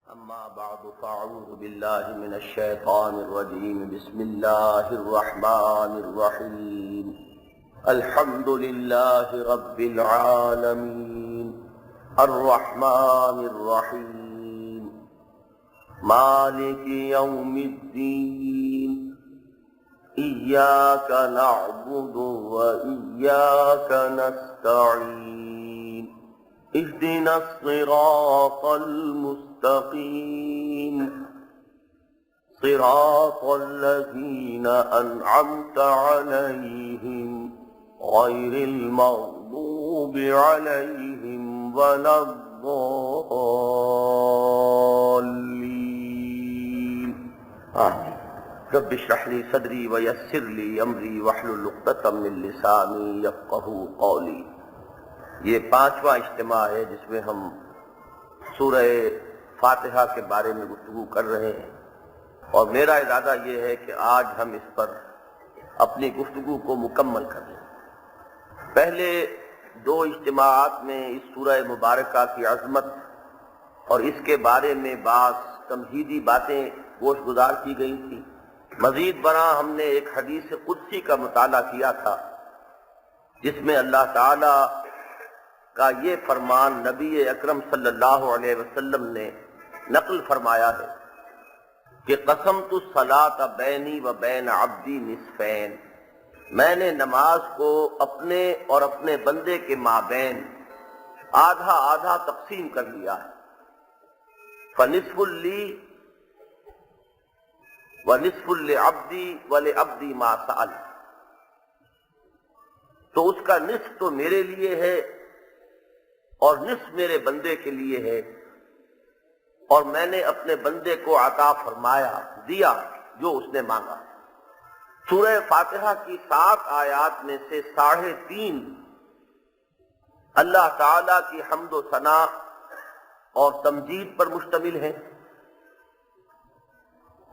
أما بعد فأعوذ بالله من الشيطان الرجيم بسم الله الرحمن الرحيم الحمد لله رب العالمين الرحمن الرحيم مالك يوم الدين إياك نعبد وإياك نستعين اهدنا الصراط المستقيم صراط الذين أنعمت عليهم غير المغضوب عليهم ولا الضالين آمين رب اشرح لي صدري ويسر لي أمري واحلل عقدة من لساني يفقهوا قولي۔ یہ پانچواں اجتماع ہے جس میں ہم سورہ فاتحہ کے بارے میں گفتگو کر رہے ہیں، اور میرا ارادہ یہ ہے کہ آج ہم اس پر اپنی گفتگو کو مکمل کر لیں۔ پہلے دو اجتماعات میں اس سورہ مبارکہ کی عظمت اور اس کے بارے میں بعض تمہیدی باتیں گوش گزار کی گئی تھی۔ مزید برآں ہم نے ایک حدیث قدسی کا مطالعہ کیا تھا جس میں اللہ تعالی کا یہ فرمان نبی اکرم صلی اللہ علیہ وسلم نے نقل فرمایا ہے کہ قسمت الصلاۃ بینی و بین عبدی نصفین، میں نے نماز کو اپنے اور اپنے بندے کے مابین آدھا آدھا تقسیم کر لیا ہے۔ فنصف لی ونصف لعبدی ولعبدی ما سأل، تو اس کا نصف تو میرے لیے ہے اور نصف میرے بندے کے لیے ہے، اور میں نے اپنے بندے کو عطا فرمایا، دیا جو اس نے مانگا۔ سورہ فاتحہ کی 7 آیات میں سے 3.5 اللہ تعالی کی حمد و ثنا اور تمجید پر مشتمل ہیں،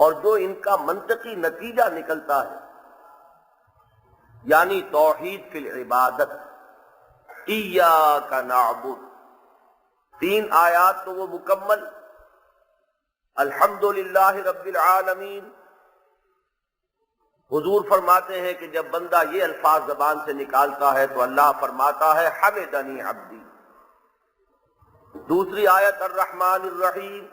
اور جو ان کا منطقی نتیجہ نکلتا ہے یعنی توحید فی العبادت، ایاک نعبد، 3 آیات تو وہ مکمل، الحمدللہ رب العالمین۔ حضور فرماتے ہیں کہ جب بندہ یہ الفاظ زبان سے نکالتا ہے تو اللہ فرماتا ہے حمدنی عبدی۔ دوسری آیت الرحمن الرحیم،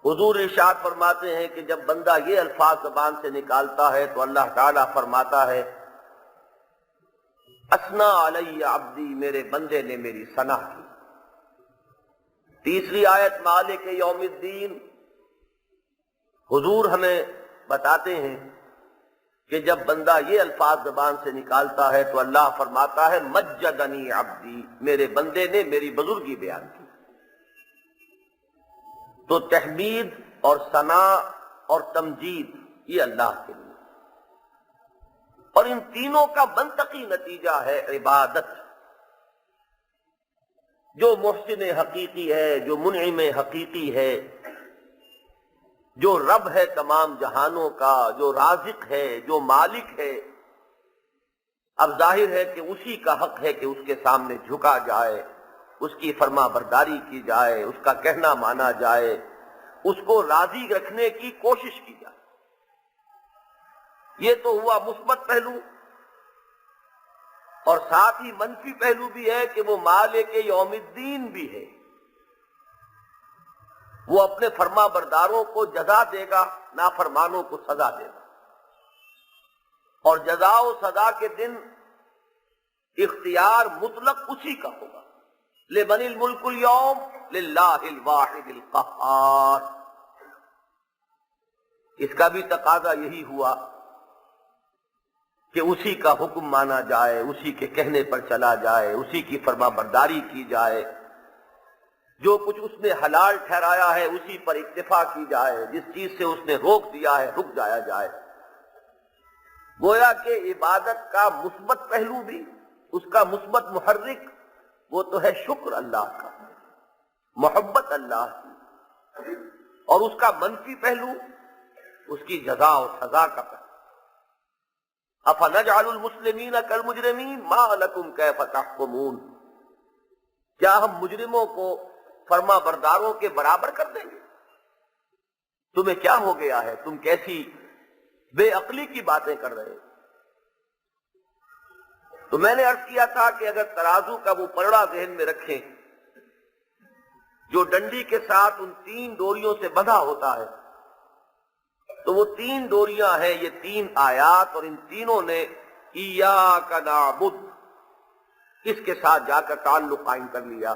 حضور ارشاد فرماتے ہیں کہ جب بندہ یہ الفاظ زبان سے نکالتا ہے تو اللہ تعالیٰ فرماتا ہے اثنا علی عبدی، میرے بندے نے میری ثنا کی۔ تیسری آیت مالک یوم الدین، حضور ہمیں بتاتے ہیں کہ جب بندہ یہ الفاظ زبان سے نکالتا ہے تو اللہ فرماتا ہے مجدنی عبدی، میرے بندے نے میری بزرگی بیان کی۔ تو تحمید اور ثنا اور تمجید یہ اللہ کے لیے، اور ان تینوں کا منطقی نتیجہ ہے عبادت۔ جو محسن حقیقی ہے، جو منعم حقیقی ہے، جو رب ہے تمام جہانوں کا، جو رازق ہے، جو مالک ہے، اب ظاہر ہے کہ اسی کا حق ہے کہ اس کے سامنے جھکا جائے، اس کی فرما برداری کی جائے، اس کا کہنا مانا جائے، اس کو راضی رکھنے کی کوشش کی جائے۔ یہ تو ہوا مثبت پہلو، اور ساتھ ہی منفی پہلو بھی ہے کہ وہ مالک یوم الدین بھی ہے، وہ اپنے فرما برداروں کو جزا دے گا، نافرمانوں کو سزا دے گا، اور جزا و سزا کے دن اختیار مطلق اسی کا ہوگا۔ لمن الملک اليوم للہ الواحد القہار، اس کا بھی تقاضا یہی ہوا کہ اسی کا حکم مانا جائے، اسی کے کہنے پر چلا جائے، اسی کی فرما برداری کی جائے، جو کچھ اس نے حلال ٹھہرایا ہے اسی پر اکتفا کی جائے، جس چیز سے اس نے روک دیا ہے رک جایا جائے۔ گویا کہ عبادت کا مثبت پہلو بھی، اس کا مثبت محرک وہ تو ہے شکر اللہ کا، محبت اللہ کی، اور اس کا منفی پہلو اس کی جزا و سزا کا پہلو۔ افنجعل المسلمین کالمجرمین ما لکم کیف تحکمون، کیا ہم مجرموں کو فرما برداروں کے برابر کر دیں گے؟ تمہیں کیا ہو گیا ہے؟ تم کیسی بے عقلی کی باتیں کر رہے ہو؟ تو میں نے عرض کیا تھا کہ اگر ترازو کا وہ پلڑا ذہن میں رکھیں جو ڈنڈی کے ساتھ ان 3 ڈوریوں سے بندھا ہوتا ہے، تو وہ 3 ڈوریاں ہیں، یہ 3 آیات، اور ان تینوں نے ایاک نعبد اس کے ساتھ جا کر تعلق قائم کر لیا،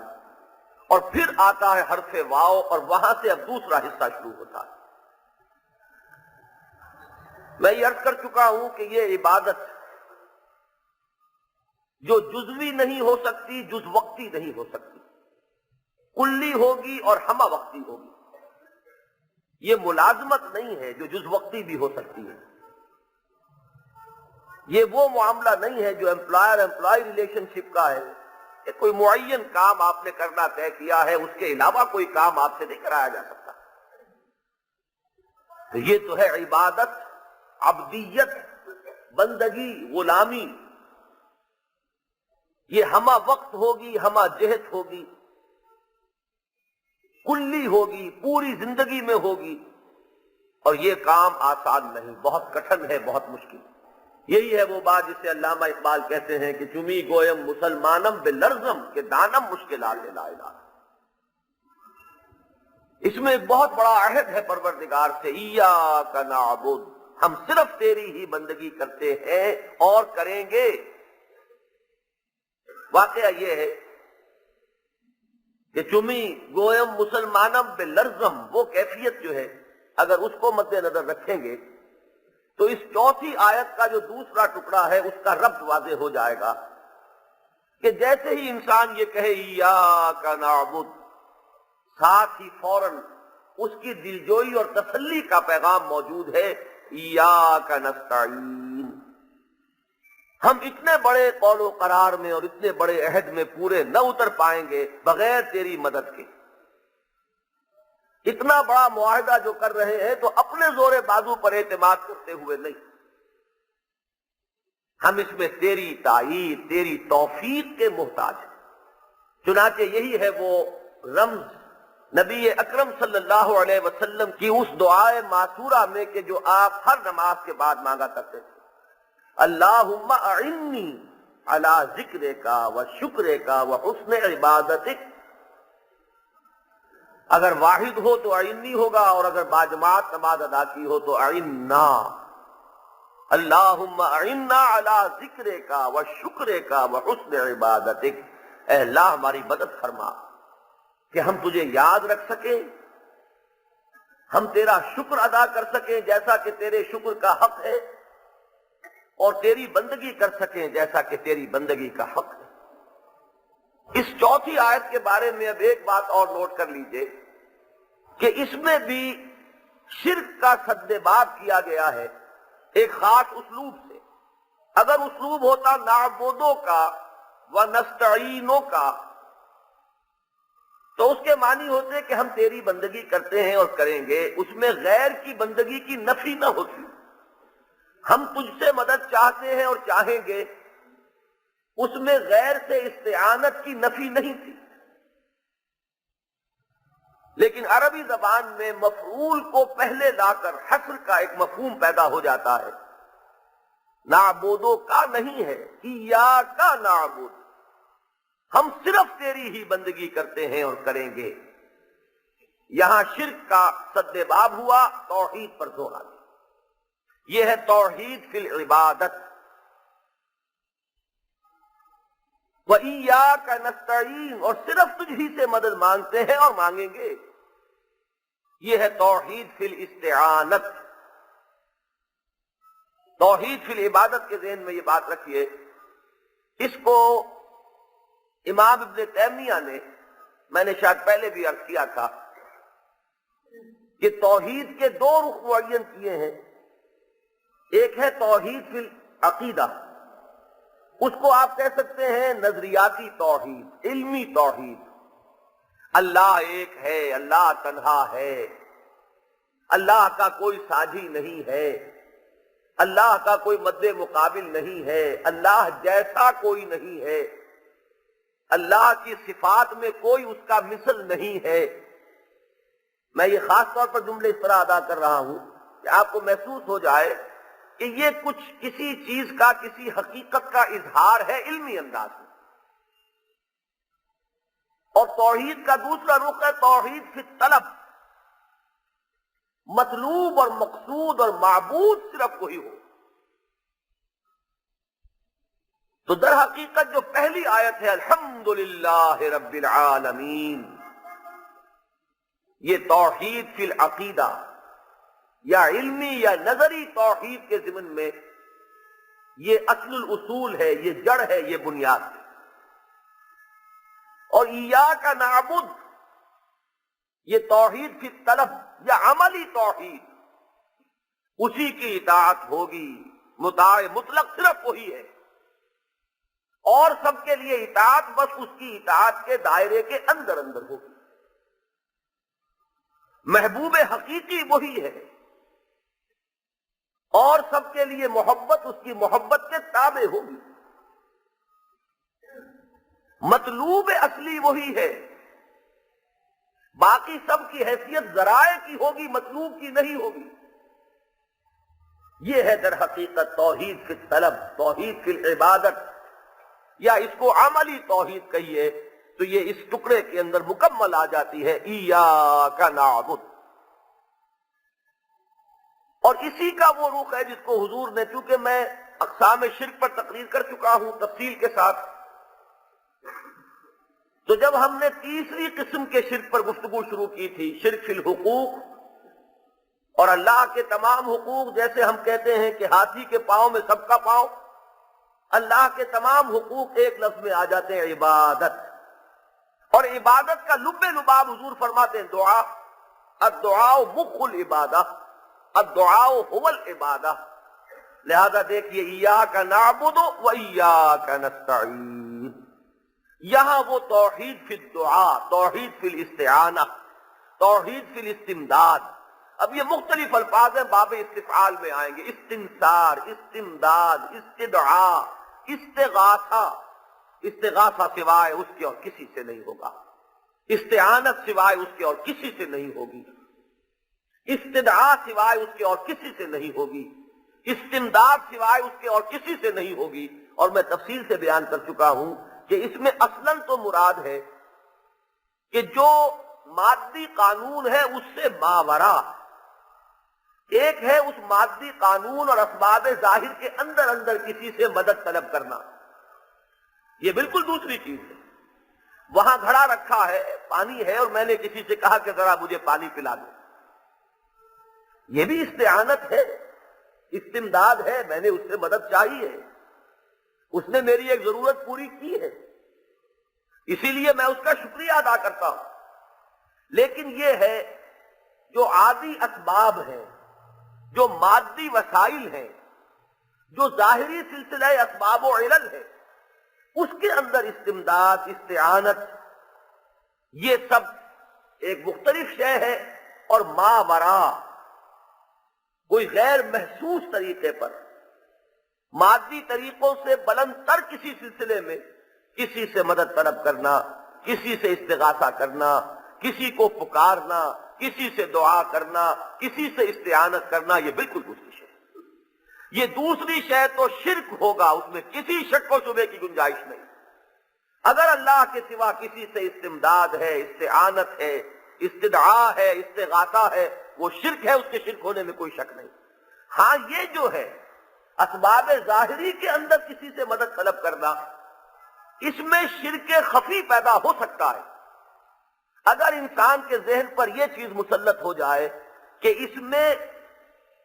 اور پھر آتا ہے حرف واو، اور وہاں سے اب دوسرا حصہ شروع ہوتا ہے۔ میں یہ عرض کر چکا ہوں کہ یہ عبادت جو جزوی نہیں ہو سکتی، جز وقتی نہیں ہو سکتی، کلی ہوگی اور ہمہ وقتی ہوگی۔ یہ ملازمت نہیں ہے جو جز وقتی بھی ہو سکتی ہے، یہ وہ معاملہ نہیں ہے جو امپلائر امپلائی ریلیشن شپ کا ہے کہ کوئی معین کام آپ نے کرنا طے کیا ہے، اس کے علاوہ کوئی کام آپ سے نہیں کرایا جا سکتا۔ تو یہ تو ہے عبادت، عبدیت، بندگی، غلامی۔ یہ ہمہ وقت ہوگی، ہمہ جہت ہوگی، کلی ہوگی، پوری زندگی میں ہوگی، اور یہ کام آسان نہیں، بہت کٹھن ہے، بہت مشکل۔ یہی ہے وہ بات جسے علامہ اقبال کہتے ہیں کہ چمی گویم مسلمانم بلرزم کہ دانم مشکلات لا الہ۔ اس میں ایک بہت بڑا عہد ہے پروردگار سے، ایاک نعبد، ہم صرف تیری ہی بندگی کرتے ہیں اور کریں گے۔ واقعہ یہ ہے کہ چمی گویم مسلمانم بلرزم، وہ کیفیت جو ہے اگر اس کو مد نظر رکھیں گے تو اس 4تھی آیت کا جو دوسرا ٹکڑا ہے اس کا ربط واضح ہو جائے گا کہ جیسے ہی انسان یہ کہے ایاک نعبد، ساتھ ہی فوراً اس کی دلجوئی اور تسلی کا پیغام موجود ہے، ایاک نستعین۔ ہم اتنے بڑے قول و قرار میں اور اتنے بڑے عہد میں پورے نہ اتر پائیں گے بغیر تیری مدد کے۔ اتنا بڑا معاہدہ جو کر رہے ہیں تو اپنے زور بازو پر اعتماد کرتے ہوئے نہیں، ہم اس میں تیری تائید، تیری توفیق کے محتاج ہیں۔ چنانچہ یہی ہے وہ رمز نبی اکرم صلی اللہ علیہ وسلم کی اس دعائے معصورہ میں کہ جو آپ ہر نماز کے بعد مانگا کرتے تھے، اللہم اعنی علی ذکرک و شکرک و حسن عبادتک۔ اگر واحد ہو تو اعنی ہوگا، اور اگر باجماعت نماز ادا کی ہو تو اعنا۔ اللہم اعنا علی ذکرک و شکرک و حسن عبادتک، اے اللہ ہماری مدد فرما کہ ہم تجھے یاد رکھ سکیں، ہم تیرا شکر ادا کر سکیں جیسا کہ تیرے شکر کا حق ہے، اور تیری بندگی کر سکیں جیسا کہ تیری بندگی کا حق ہے۔ اس 4تھی آیت کے بارے میں اب ایک بات اور نوٹ کر لیجئے کہ اس میں بھی شرک کا سدباب کیا گیا ہے ایک خاص اسلوب سے۔ اگر اسلوب ہوتا نعبدو کا و نستعینو کا تو اس کے معنی ہوتے کہ ہم تیری بندگی کرتے ہیں اور کریں گے، اس میں غیر کی بندگی کی نفی نہ ہوتی۔ ہم تجھ سے مدد چاہتے ہیں اور چاہیں گے، اس میں غیر سے استعانت کی نفی نہیں تھی۔ لیکن عربی زبان میں مفعول کو پہلے لا کر حصر کا ایک مفہوم پیدا ہو جاتا ہے۔ نعبدو کا نہیں ہے، ایاک نعبد، ہم صرف تیری ہی بندگی کرتے ہیں اور کریں گے۔ یہاں شرک کا سدباب ہوا، توحید پر زور آ گیا۔ یہ ہے توحید فی العبادت۔ وَإِيَّاكَ نَسْتَعِينُ، اور صرف تجھ ہی سے مدد مانگتے ہیں اور مانگیں گے۔ یہ ہے توحید فی الاستعانت۔ توحید فی العبادت کے ذہن میں یہ بات رکھیے، اس کو امام ابن تیمیہ نے، میں نے شاید پہلے بھی عرض کیا تھا کہ توحید کے 2 رخ معین کیے ہیں۔ ایک ہے توحید فی العقیدہ، اس کو آپ کہہ سکتے ہیں نظریاتی توحید، علمی توحید۔ اللہ ایک ہے، اللہ تنہا ہے، اللہ کا کوئی ساجی نہیں ہے، اللہ کا کوئی مد مقابل نہیں ہے، اللہ جیسا کوئی نہیں ہے، اللہ کی صفات میں کوئی اس کا مثل نہیں ہے۔ میں یہ خاص طور پر جملے اس طرح ادا کر رہا ہوں کہ آپ کو محسوس ہو جائے کہ یہ کچھ کسی چیز کا، کسی حقیقت کا اظہار ہے علمی انداز میں۔ اور توحید کا دوسرا رخ ہے توحید فی الطلب، مطلوب اور مقصود اور معبود صرف وہی ہو۔ تو در حقیقت جو پہلی آیت ہے الحمدللہ رب العالمین، یہ توحید فی العقیدہ یا علمی یا نظری توحید کے ضمن میں یہ اصل الاصول ہے، یہ جڑ ہے، یہ بنیاد ہے۔ اور ایاک نعبد یہ توحید فی الطلب یا عملی توحید، اسی کی اطاعت ہوگی، مطاع مطلق صرف وہی ہے، اور سب کے لیے اطاعت بس اس کی اطاعت کے دائرے کے اندر اندر ہوگی۔ محبوب حقیقی وہی ہے، اور سب کے لیے محبت اس کی محبت کے تابع ہوگی۔ مطلوب اصلی وہی ہے، باقی سب کی حیثیت ذرائع کی ہوگی، مطلوب کی نہیں ہوگی۔ یہ ہے در حقیقت توحید فی الطلب، توحید فی العبادت، یا اس کو عملی توحید کہیے تو یہ اس ٹکڑے کے اندر مکمل آ جاتی ہے ایاک نعبد۔ اور اسی کا وہ رخ ہے جس کو حضور نے، چونکہ میں اقسام شرک پر تقریر کر چکا ہوں تفصیل کے ساتھ، تو جب ہم نے تیسری قسم کے شرک پر گفتگو شروع کی تھی، شرک فی الحقوق، اور اللہ کے تمام حقوق، جیسے ہم کہتے ہیں کہ ہاتھی کے پاؤں میں سب کا پاؤں، اللہ کے تمام حقوق ایک لفظ میں آ جاتے ہیں عبادت۔ اور عبادت کا لب لباب حضور فرماتے ہیں دعا، الدعاء مخ العبادہ، الدعاء هو العبادہ۔ لہذا دیکھیے ایاک نعبد و ایاک نستعین، یہاں وہ توحید فی الدعاء، توحید فی الاستعانہ، توحید فی الاستمداد۔ اب یہ مختلف الفاظ ہیں، باب استفعال میں آئیں گے، استنصار، استمداد، استدعاء، استغاثہ۔ استغاثہ سوائے اس کے اور کسی سے نہیں ہوگا، استعانت سوائے اس کے اور کسی سے نہیں ہوگی، استدعاء سوائے اس کے اور کسی سے نہیں ہوگی، استمداد سوائے اس کے اور کسی سے نہیں ہوگی۔ اور میں تفصیل سے بیان کر چکا ہوں کہ اس میں اصلاً تو مراد ہے کہ جو مادی قانون ہے اس سے ماورا، ایک ہے اس مادی قانون اور اسباب ظاہر کے اندر اندر کسی سے مدد طلب کرنا، یہ بالکل دوسری چیز ہے۔ وہاں گھڑا رکھا ہے، پانی ہے، اور میں نے کسی سے کہا کہ ذرا مجھے پانی پلا دو، یہ بھی استعانت ہے، استمداد ہے، میں نے اس سے مدد چاہی ہے، اس نے میری ایک ضرورت پوری کی ہے، اسی لیے میں اس کا شکریہ ادا کرتا ہوں۔ لیکن یہ ہے جو عادی اسباب ہیں، جو مادی وسائل ہیں، جو ظاہری سلسلہ اسباب و علل ہے، اس کے اندر استمداد، استعانت، یہ سب ایک مختلف شے ہے، اور ماورا کوئی غیر محسوس طریقے پر، مادی طریقوں سے بلند تر کسی سلسلے میں کسی سے مدد طلب کرنا، کسی سے استغاثہ کرنا، کسی کو پکارنا، کسی سے دعا کرنا، کسی سے استعانت کرنا، یہ بالکل دوسری شے۔ یہ دوسری شے تو شرک ہوگا، اس میں کسی شک و شبے کی گنجائش نہیں۔ اگر اللہ کے سوا کسی سے استمداد ہے، استعانت ہے، استدعاء ہے، استغاثہ ہے، وہ شرک ہے، اس کے شرک ہونے میں کوئی شک نہیں۔ ہاں یہ جو ہے اسباب ظاہری کے اندر کسی سے مدد طلب کرنا، اس میں شرک خفی پیدا ہو سکتا ہے۔ اگر انسان کے ذہن پر یہ چیز مسلط ہو جائے کہ اس میں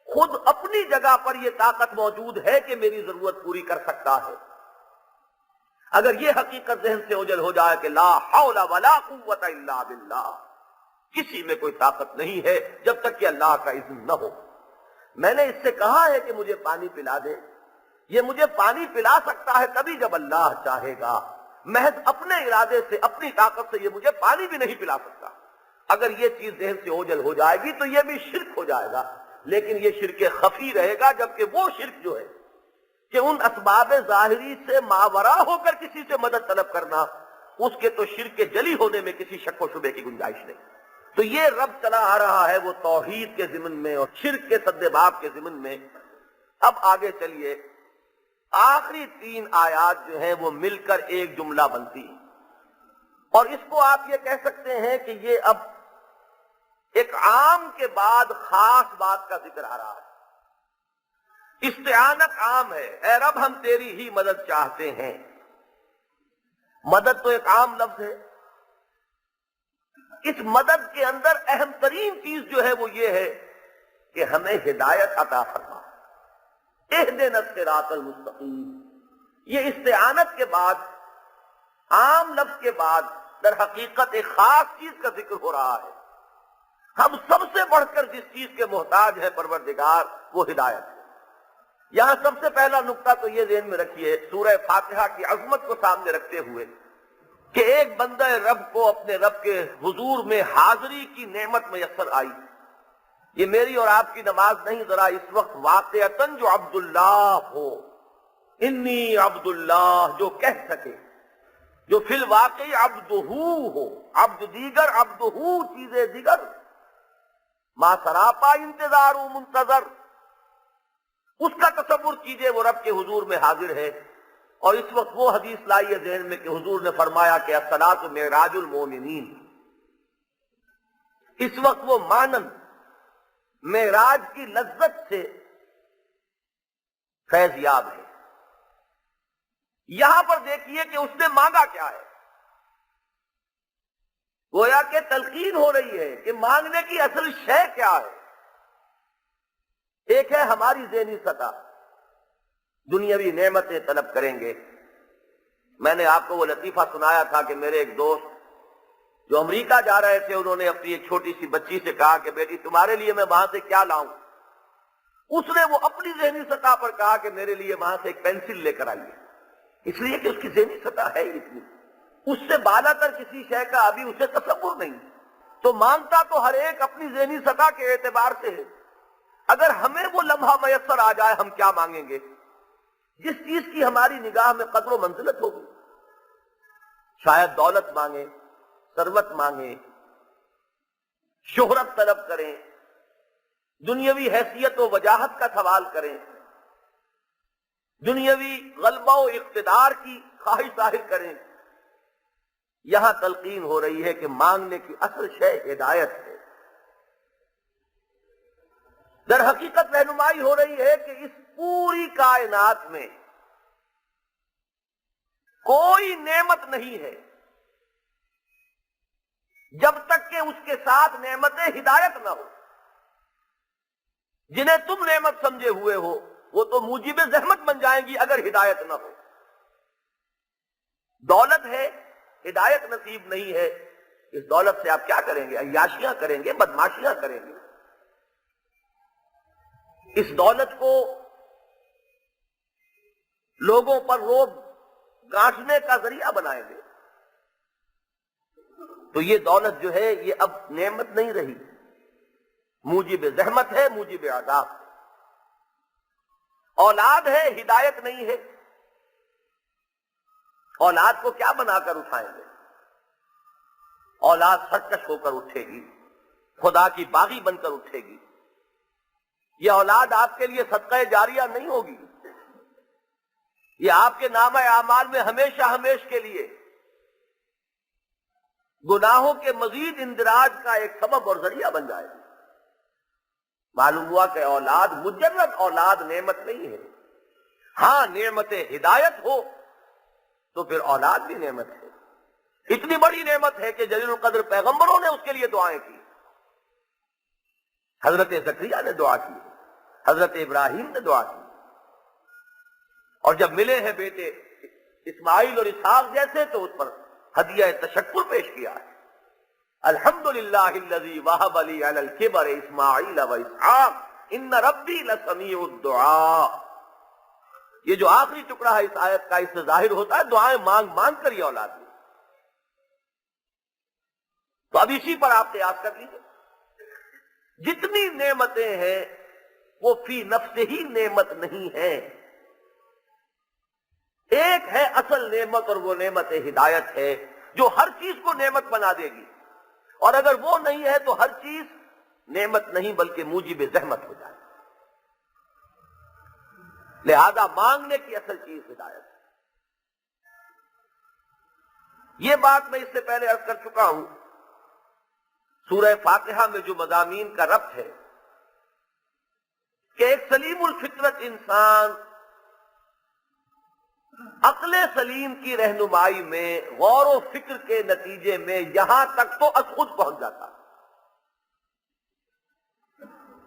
خود اپنی جگہ پر یہ طاقت موجود ہے کہ میری ضرورت پوری کر سکتا ہے، اگر یہ حقیقت ذہن سے اوجھل ہو جائے کہ لا حول ولا قوت الا باللہ، کسی میں کوئی طاقت نہیں ہے جب تک کہ اللہ کا اذن نہ ہو۔ میں نے اس سے کہا ہے کہ مجھے پانی پلا دے، یہ مجھے پانی پلا سکتا ہے تبھی جب اللہ چاہے گا، محض اپنے ارادے سے، اپنی طاقت سے یہ مجھے پانی بھی نہیں پلا سکتا۔ اگر یہ چیز ذہن سے اوجھل ہو جائے گی تو یہ بھی شرک ہو جائے گا، لیکن یہ شرک خفی رہے گا، جبکہ وہ شرک جو ہے کہ ان اسباب ظاہری سے ماورا ہو کر کسی سے مدد طلب کرنا، اس کے تو شرک کے جلی ہونے میں کسی شک و شبے کی گنجائش نہیں۔ تو یہ رب چلا آ رہا ہے وہ توحید کے ضمن میں اور شرک کے سد باب کے ضمن میں۔ اب آگے چلیے، آخری 3 آیات جو ہیں وہ مل کر ایک جملہ بنتی ہیں، اور اس کو آپ یہ کہہ سکتے ہیں کہ یہ اب ایک عام کے بعد خاص بات کا ذکر آ رہا ہے۔ استعانت عام ہے، اے رب ہم تیری ہی مدد چاہتے ہیں۔ مدد تو ایک عام لفظ ہے، اس مدد کے اندر اہم ترین چیز جو ہے وہ یہ ہے کہ ہمیں ہدایت عطا فرما، اہدنا الصراط المستقیم۔ یہ استعانت کے بعد، عام لفظ کے بعد، در حقیقت ایک خاص چیز کا ذکر ہو رہا ہے۔ ہم سب سے بڑھ کر جس چیز کے محتاج ہے پروردگار، وہ ہدایت ہے۔ یہاں سب سے پہلا نقطہ تو یہ ذہن میں رکھیے، سورہ فاتحہ کی عظمت کو سامنے رکھتے ہوئے، کہ ایک بندہ رب کو اپنے رب کے حضور میں حاضری کی نعمت میسر آئی۔ یہ میری اور آپ کی نماز نہیں، ذرا اس وقت واقعتاً جو عبداللہ ہو، انی عبداللہ، جو کہہ سکے، جو فی الواقع عبدہ ہو، عبد دیگر، عبدہ چیزیں دیگر، ما سراپا انتظار و منتظر، اس کا تصور کیجئے وہ رب کے حضور میں حاضر ہے۔ اور اس وقت وہ حدیث لائی ہے ذہن میں کہ حضور نے فرمایا کہ الصلاۃ معراج المومنین، اس وقت وہ مانند معراج کی لذت سے فیض یاب ہے۔ یہاں پر دیکھیے کہ اس نے مانگا کیا ہے، گویا کہ تلقین ہو رہی ہے کہ مانگنے کی اصل شے کیا ہے۔ ایک ہے ہماری ذہنی سطح، دنیاوی نعمتیں طلب کریں گے۔ میں نے آپ کو وہ لطیفہ سنایا تھا کہ میرے ایک دوست جو امریکہ جا رہے تھے، انہوں نے اپنی ایک چھوٹی سی بچی سے کہا کہ بیٹی تمہارے لیے میں وہاں سے کیا لاؤں؟ اس نے وہ اپنی ذہنی سطح پر کہا کہ میرے لیے وہاں سے ایک پینسل لے کر آئیے، اس لیے کہ اس کی ذہنی سطح ہے اتنی، اس سے بالا تر کسی شے کا ابھی اسے تصور نہیں۔ تو مانگتا تو ہر ایک اپنی ذہنی سطح کے اعتبار سے ہے۔ اگر ہمیں وہ لمحہ میسر آ جائے، ہم کیا مانگیں گے؟ جس چیز کی ہماری نگاہ میں قدر و منزلت ہوگی، شاید دولت مانگیں، ثروت مانگیں، شہرت طلب کریں، دنیاوی حیثیت و وجاہت کا سوال کریں، دنیاوی غلبہ و اقتدار کی خواہش ظاہر کریں۔ یہاں تلقین ہو رہی ہے کہ مانگنے کی اصل شے ہدایت ہے۔ در حقیقت رہنمائی ہو رہی ہے کہ اس پوری کائنات میں کوئی نعمت نہیں ہے جب تک کہ اس کے ساتھ نعمت ہدایت نہ ہو۔ جنہیں تم نعمت سمجھے ہوئے ہو وہ تو موجب زحمت بن جائیں گی اگر ہدایت نہ ہو۔ دولت ہے، ہدایت نصیب نہیں ہے، اس دولت سے آپ کیا کریں گے؟ عیاشیاں کریں گے، بدماشیاں کریں گے، اس دولت کو لوگوں پر روب گانٹنے کا ذریعہ بنائیں گے۔ تو یہ دولت جو ہے یہ اب نعمت نہیں رہی، موجب زحمت ہے، موجب عذاب۔ اولاد ہے، ہدایت نہیں ہے، اولاد کو کیا بنا کر اٹھائیں گے؟ اولاد سرکش ہو کر اٹھے گی، خدا کی باغی بن کر اٹھے گی۔ یہ اولاد آپ کے لیے صدقہ جاریہ نہیں ہوگی، یہ آپ کے نامہ اعمال میں ہمیشہ ہمیش کے لیے گناہوں کے مزید اندراج کا ایک سبب اور ذریعہ بن جائے گی۔ معلوم ہوا کہ اولاد مجرد اولاد نعمت نہیں ہے، ہاں نعمت ہدایت ہو تو پھر اولاد بھی نعمت ہے۔ اتنی بڑی نعمت ہے کہ جلیل القدر پیغمبروں نے اس کے لیے دعائیں کی۔ حضرت زکریا نے دعا کی، حضرت ابراہیم نے دعا کی، اور جب ملے ہیں بیٹے اسماعیل اور اسحاق جیسے تو اس پر ہدیہ تشکر پیش کیا ہے۔ الحمدللہ الذی وہب لی علی الکبر اسماعیل و اسحاق ان ربی لسمیع الدعاء۔ یہ جو آخری ٹکڑا ہے اس آیت کا، اس سے ظاہر ہوتا ہے دعائیں مانگ مانگ کر یہ اولاد دی۔ تو اب اسی پر آپ قیاس کر لیجیے، جتنی نعمتیں ہیں وہ فی نفس ہی نعمت نہیں ہیں۔ ایک ہے اصل نعمت اور وہ نعمت ہدایت ہے جو ہر چیز کو نعمت بنا دے گی، اور اگر وہ نہیں ہے تو ہر چیز نعمت نہیں بلکہ موجب زحمت ہو جائے. لہذا مانگنے کی اصل چیز ہدایت ہے. یہ بات میں اس سے پہلے عرض کر چکا ہوں. سورہ فاتحہ میں جو مضامین کا ربط ہے کہ ایک سلیم الفطرت انسان عقل سلیم کی رہنمائی میں، غور و فکر کے نتیجے میں یہاں تک تو از خود پہنچ جاتا.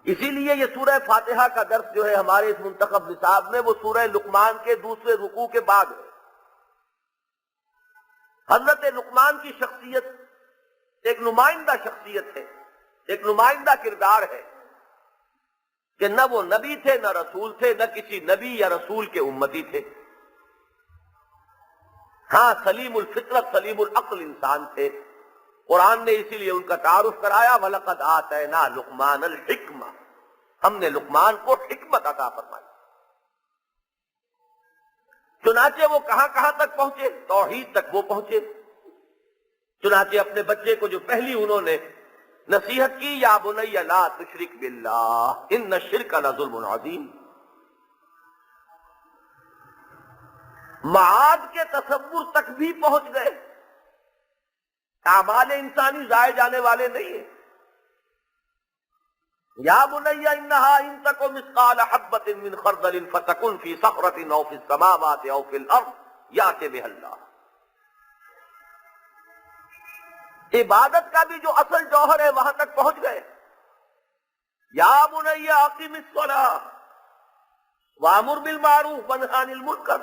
اسی لیے یہ سورہ فاتحہ کا درس جو ہے ہمارے اس منتخب نصاب میں، وہ سورہ لقمان کے دوسرے رکوع کے بعد ہے. حضرت لقمان کی شخصیت ایک نمائندہ شخصیت ہے، ایک نمائندہ کردار ہے کہ نہ وہ نبی تھے نہ رسول تھے، نہ کسی نبی یا رسول کے امتی تھے. ہاں سلیم الفطرت سلیم العقل انسان تھے. قرآن نے اسی لیے ان کا تعارف کرایا، وَلَقَدْ آتَيْنَا لُقْمَانَ الْحِكْمَةَ، ہم نے لقمان کو حکمت عطا فرمائی. چنانچہ وہ کہاں کہاں تک پہنچے؟ توحید تک وہ پہنچے. چنانچہ اپنے بچے کو جو پہلی انہوں نے نصیحت کی، یا بنی لا تشرک باللہ ان الشرک لظلم عظیم، معاد کے تصور تک بھی پہنچ گئے. اعمال انسانی ضائع جانے والے نہیں ہیں. یا بنی انہا ان تک مثقال حبۃ من خردل فتکن فی صخرۃ او فی السماوات او فی الارض یأتی بها اللہ. عبادت کا بھی جو اصل جوہر ہے وہاں تک پہنچ گئے. یا بنی اقم الصلاۃ وامر بالمعروف وانہ عن المنکر.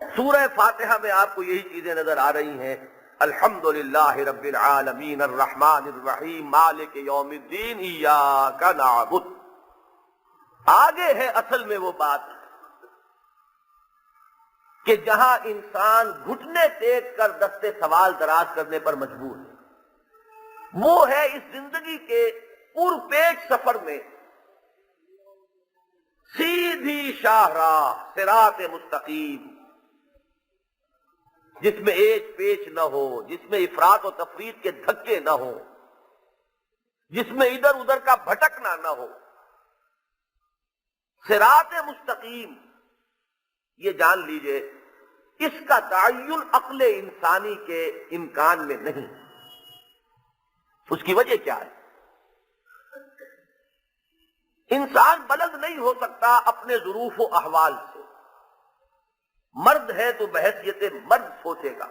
سورہ فاتحہ میں آپ کو یہی چیزیں نظر آ رہی ہیں. الحمدللہ رب العالمین الرحمن الرحیم مالک یوم الدین ایاک نعبد. آگے ہے اصل میں وہ بات کہ جہاں انسان گھٹنے ٹیک کر دستے سوال دراز کرنے پر مجبور ہے، وہ ہے اس زندگی کے پرپیچ سفر میں سیدھی شاہراہ صراط مستقیم، جس میں ایچ پیچ نہ ہو، جس میں افراط و تفریط کے دھکے نہ ہو، جس میں ادھر ادھر کا بھٹکنا نہ ہو. صراط مستقیم یہ جان لیجئے اس کا تعین عقل انسانی کے امکان میں نہیں. اس کی وجہ کیا ہے؟ انسان بلد نہیں ہو سکتا اپنے ظروف و احوال سے. مرد ہے تو بحیثیت مرد سوچے گا،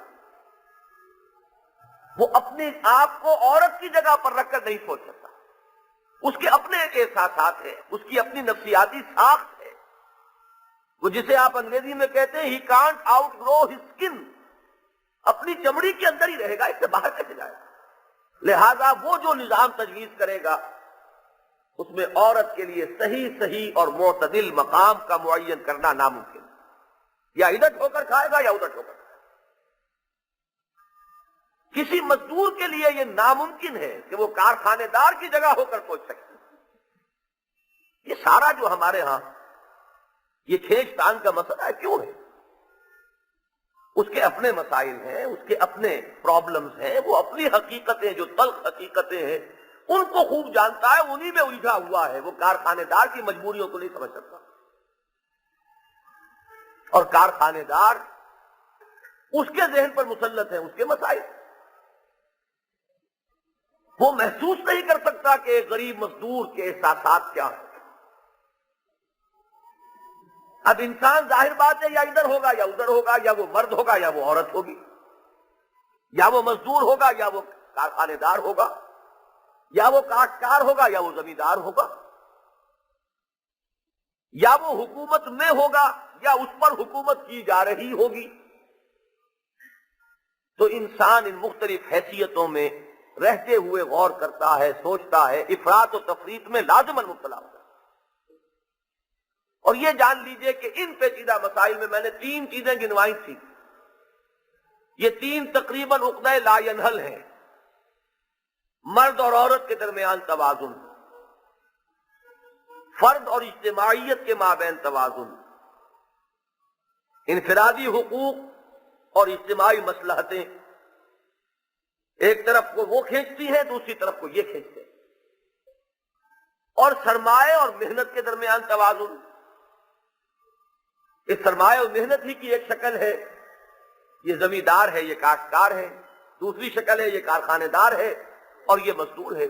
وہ اپنے آپ کو عورت کی جگہ پر رکھ کر نہیں سوچ سکتا. اس کے اپنے ایک احساسات ہیں، اس کی اپنی نفسیاتی ساخت ہے. وہ جسے آپ انگریزی میں کہتے ہیں he can't outgrow his skin, اپنی چمڑی کے اندر ہی رہے گا، اس سے باہر کیسے جائے گا. لہذا وہ جو نظام تجویز کرے گا اس میں عورت کے لیے صحیح اور معتدل مقام کا معین کرنا ناممکن. یا ادھر ہو کر کھائے گا یا ادھر ہو کر کھائے گا. کسی مزدور کے لیے یہ ناممکن ہے کہ وہ کارخانے دار کی جگہ ہو کر سوچ سکے. یہ سارا جو ہمارے ہاں یہ کھینچ تان کا مسئلہ ہے، کیوں ہے؟ اس کے اپنے مسائل ہیں، اس کے اپنے پرابلمز ہیں، وہ اپنی حقیقتیں جو تلخ حقیقتیں ہیں ان کو خوب جانتا ہے، انہی میں الجھا ہوا ہے. وہ کارخانے دار کی مجبوریوں کو نہیں سمجھ سکتا. اور کارخانے دار اس کے ذہن پر مسلط ہیں اس کے مسائل. وہ محسوس نہیں کر سکتا کہ ایک غریب مزدور کے احساسات کیا ہیں. اب انسان ظاہر بات ہے یا ادھر ہوگا یا ادھر ہوگا، یا وہ مرد ہوگا یا وہ عورت ہوگی، یا وہ مزدور ہوگا یا وہ کارخانے دار ہوگا، یا وہ کاشتکار ہوگا یا وہ زمیندار ہوگا، یا وہ حکومت میں ہوگا یا اس پر حکومت کی جا رہی ہوگی. تو انسان ان مختلف حیثیتوں میں رہتے ہوئے غور کرتا ہے، سوچتا ہے، افراط و تفریط میں لازماً مبتلا ہوتا ہے. اور یہ جان لیجئے کہ ان پیچیدہ مسائل میں میں نے 3 چیزیں گنوائی تھی. یہ 3 تقریباً عقدہ لا ینحل ہیں. مرد اور عورت کے درمیان توازن، فرد اور اجتماعیت کے مابین توازن، انفرادی حقوق اور اجتماعی مصلحتیں ایک طرف کو وہ کھینچتی ہیں، دوسری طرف کو یہ کھینچتے ہیں، اور سرمایہ اور محنت کے درمیان توازن، اس سرمایہ اور محنت ہی کی ایک شکل ہے، یہ زمیندار ہے، یہ کاشتکار ہے، دوسری شکل ہے یہ کارخانے دار ہے اور یہ مزدور ہے۔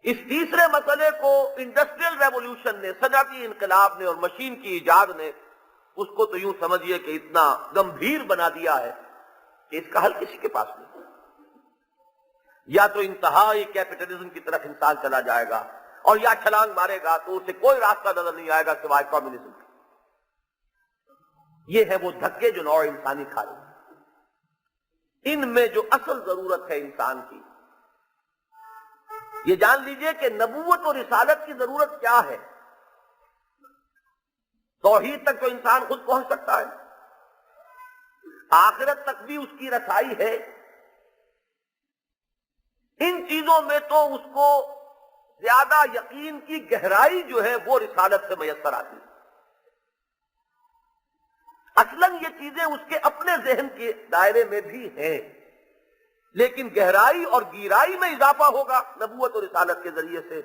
اس تیسرے مسئلے کو انڈسٹریل ریولوشن نے، صنعتی انقلاب نے اور مشین کی ایجاد نے اس کو تو یوں سمجھیے کہ اتنا گمبھیر بنا دیا ہے کہ اس کا حل کسی کے پاس نہیں۔ یا تو انتہائی کیپٹلزم کی طرف انسان چلا جائے گا، اور یا چھلانگ مارے گا تو اسے کوئی راستہ نظر نہیں آئے گا سوائے کمیونزم کا۔ یہ ہے وہ دھکے جو نوع انسانی کھا رہی ہے۔ ان میں جو اصل ضرورت ہے انسان کی، یہ جان لیجئے کہ نبوت اور رسالت کی ضرورت کیا ہے۔ توحید تک تو انسان خود پہنچ سکتا ہے، آخرت تک بھی اس کی رسائی ہے، ان چیزوں میں تو اس کو زیادہ یقین کی گہرائی جو ہے وہ رسالت سے میسر آتی ہے۔ اصلاً یہ چیزیں اس کے اپنے ذہن کے دائرے میں بھی ہیں، لیکن گہرائی اور گیرائی میں اضافہ ہوگا نبوت اور رسالت کے ذریعے سے۔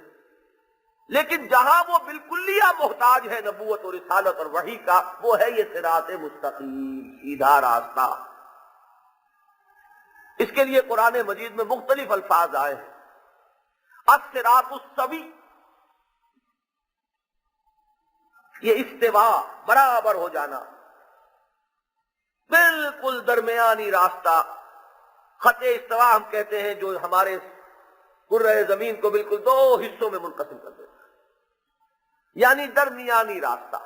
لیکن جہاں وہ بالکلیہ محتاج ہے نبوت اور رسالت اور وحی کا، وہ ہے یہ صراط مستقیم، سیدھا راستہ۔ اس کے لیے قرآن مجید میں مختلف الفاظ آئے ہیں۔ الصراط السوی، یہ استوا، برابر ہو جانا، بالکل درمیانی راستہ۔ خط استوا ہم کہتے ہیں جو ہمارے کرۂ زمین کو بالکل دو حصوں میں منقسم کر دیتا ہے، یعنی درمیانی راستہ۔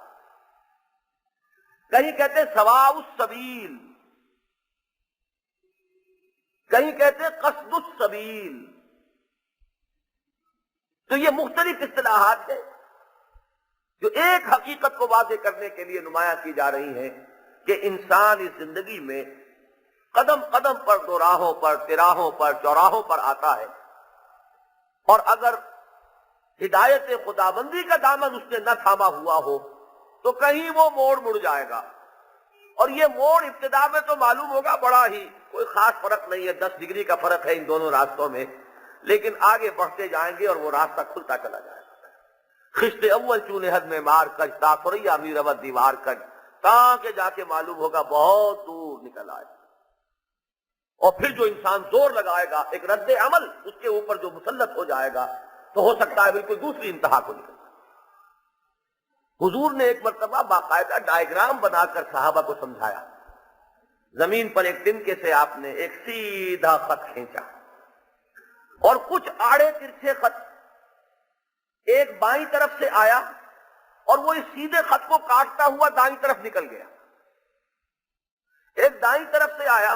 کہیں کہتے ہیں سواء السبیل، کہیں کہتے ہیں قصد السبیل۔ تو یہ مختلف اصطلاحات ہیں جو ایک حقیقت کو واضح کرنے کے لیے نمایاں کی جا رہی ہیں کہ انسان اس زندگی میں قدم قدم پر، دوراہوں پر، تراہوں پر، چوراہوں پر آتا ہے، اور اگر ہدایت خداوندی کا دامن اس نے نہ تھاما ہوا ہو تو کہیں وہ موڑ مڑ جائے گا، اور یہ موڑ ابتدا میں تو معلوم ہوگا بڑا ہی کوئی خاص فرق نہیں ہے، 10 ڈگری کا فرق ہے ان دونوں راستوں میں، لیکن آگے بڑھتے جائیں گے اور وہ راستہ کھلتا چلا جائے گا۔ خشت اول چونے حد میں مار کر، تاثریا میرود دیوار کر، تاکہ جا کے معلوم ہوگا بہت دور نکل آئے۔ اور پھر جو انسان زور لگائے گا، ایک رد عمل اس کے اوپر جو مسلط ہو جائے گا، تو ہو سکتا ہے بالکل دوسری انتہا کو نکل۔ حضور نے ایک مرتبہ باقاعدہ ڈائیگرام بنا کر صحابہ کو سمجھایا۔ زمین پر ایک تنکے سے آپ نے ایک سیدھا خط کھینچا، اور کچھ آڑے ترچھے خط ایک بائیں طرف سے آیا، اور وہ اس سیدھے خط کو کاٹتا ہوا دائیں طرف نکل گیا۔ ایک دائیں طرف سے آیا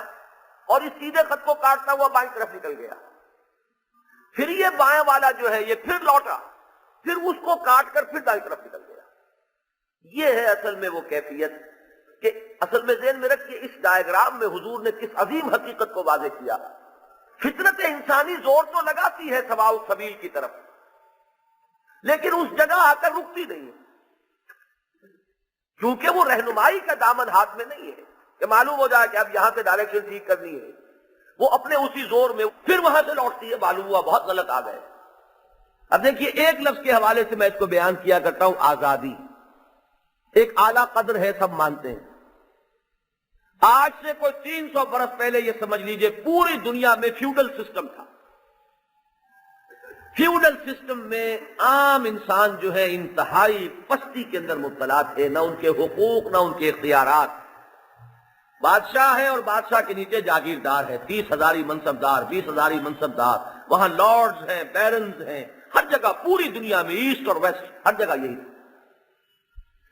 اور اس سیدھے خط کو کاٹتا ہوا بائیں طرف نکل گیا۔ پھر یہ بائیں والا جو ہے یہ پھر لوٹا، پھر اس کو کاٹ کر پھر دائیں طرف نکل گیا۔ یہ ہے اصل میں وہ کیفیت کہ اصل میں ذہن میں رکھیے اس ڈائیگرام میں حضور نے کس عظیم حقیقت کو واضح کیا۔ فطرت انسانی زور تو لگاتی ہے سواء السبیل کی طرف، لیکن اس جگہ آ کر رکتی نہیں ہے، کیونکہ وہ رہنمائی کا دامن ہاتھ میں نہیں ہے کہ معلوم ہو جائے کہ اب یہاں سے ڈائریکشن ٹھیک کرنی ہے۔ وہ اپنے اسی زور میں پھر وہاں سے لوٹتی ہے، معلوم ہوا بہت غلط آ گئے۔ اب دیکھیے ایک لفظ کے حوالے سے میں اس کو بیان کیا کرتا ہوں، آزادی ایک اعلیٰ قدر ہے، سب مانتے ہیں۔ آج سے کوئی 300 برس پہلے یہ سمجھ لیجئے پوری دنیا میں فیوڈل سسٹم تھا۔ فیوڈل سسٹم میں عام انسان جو ہے انتہائی پستی کے اندر مبتلا تھے، نہ ان کے حقوق نہ ان کے اختیارات۔ بادشاہ ہے اور بادشاہ کے نیچے جاگیردار ہے، 30,000 منصبدار، 20,000 منصبدار، وہاں لارڈز ہیں، بیرنز ہیں، ہر جگہ پوری دنیا میں ایسٹ اور ویسٹ ہر جگہ یہی تھا۔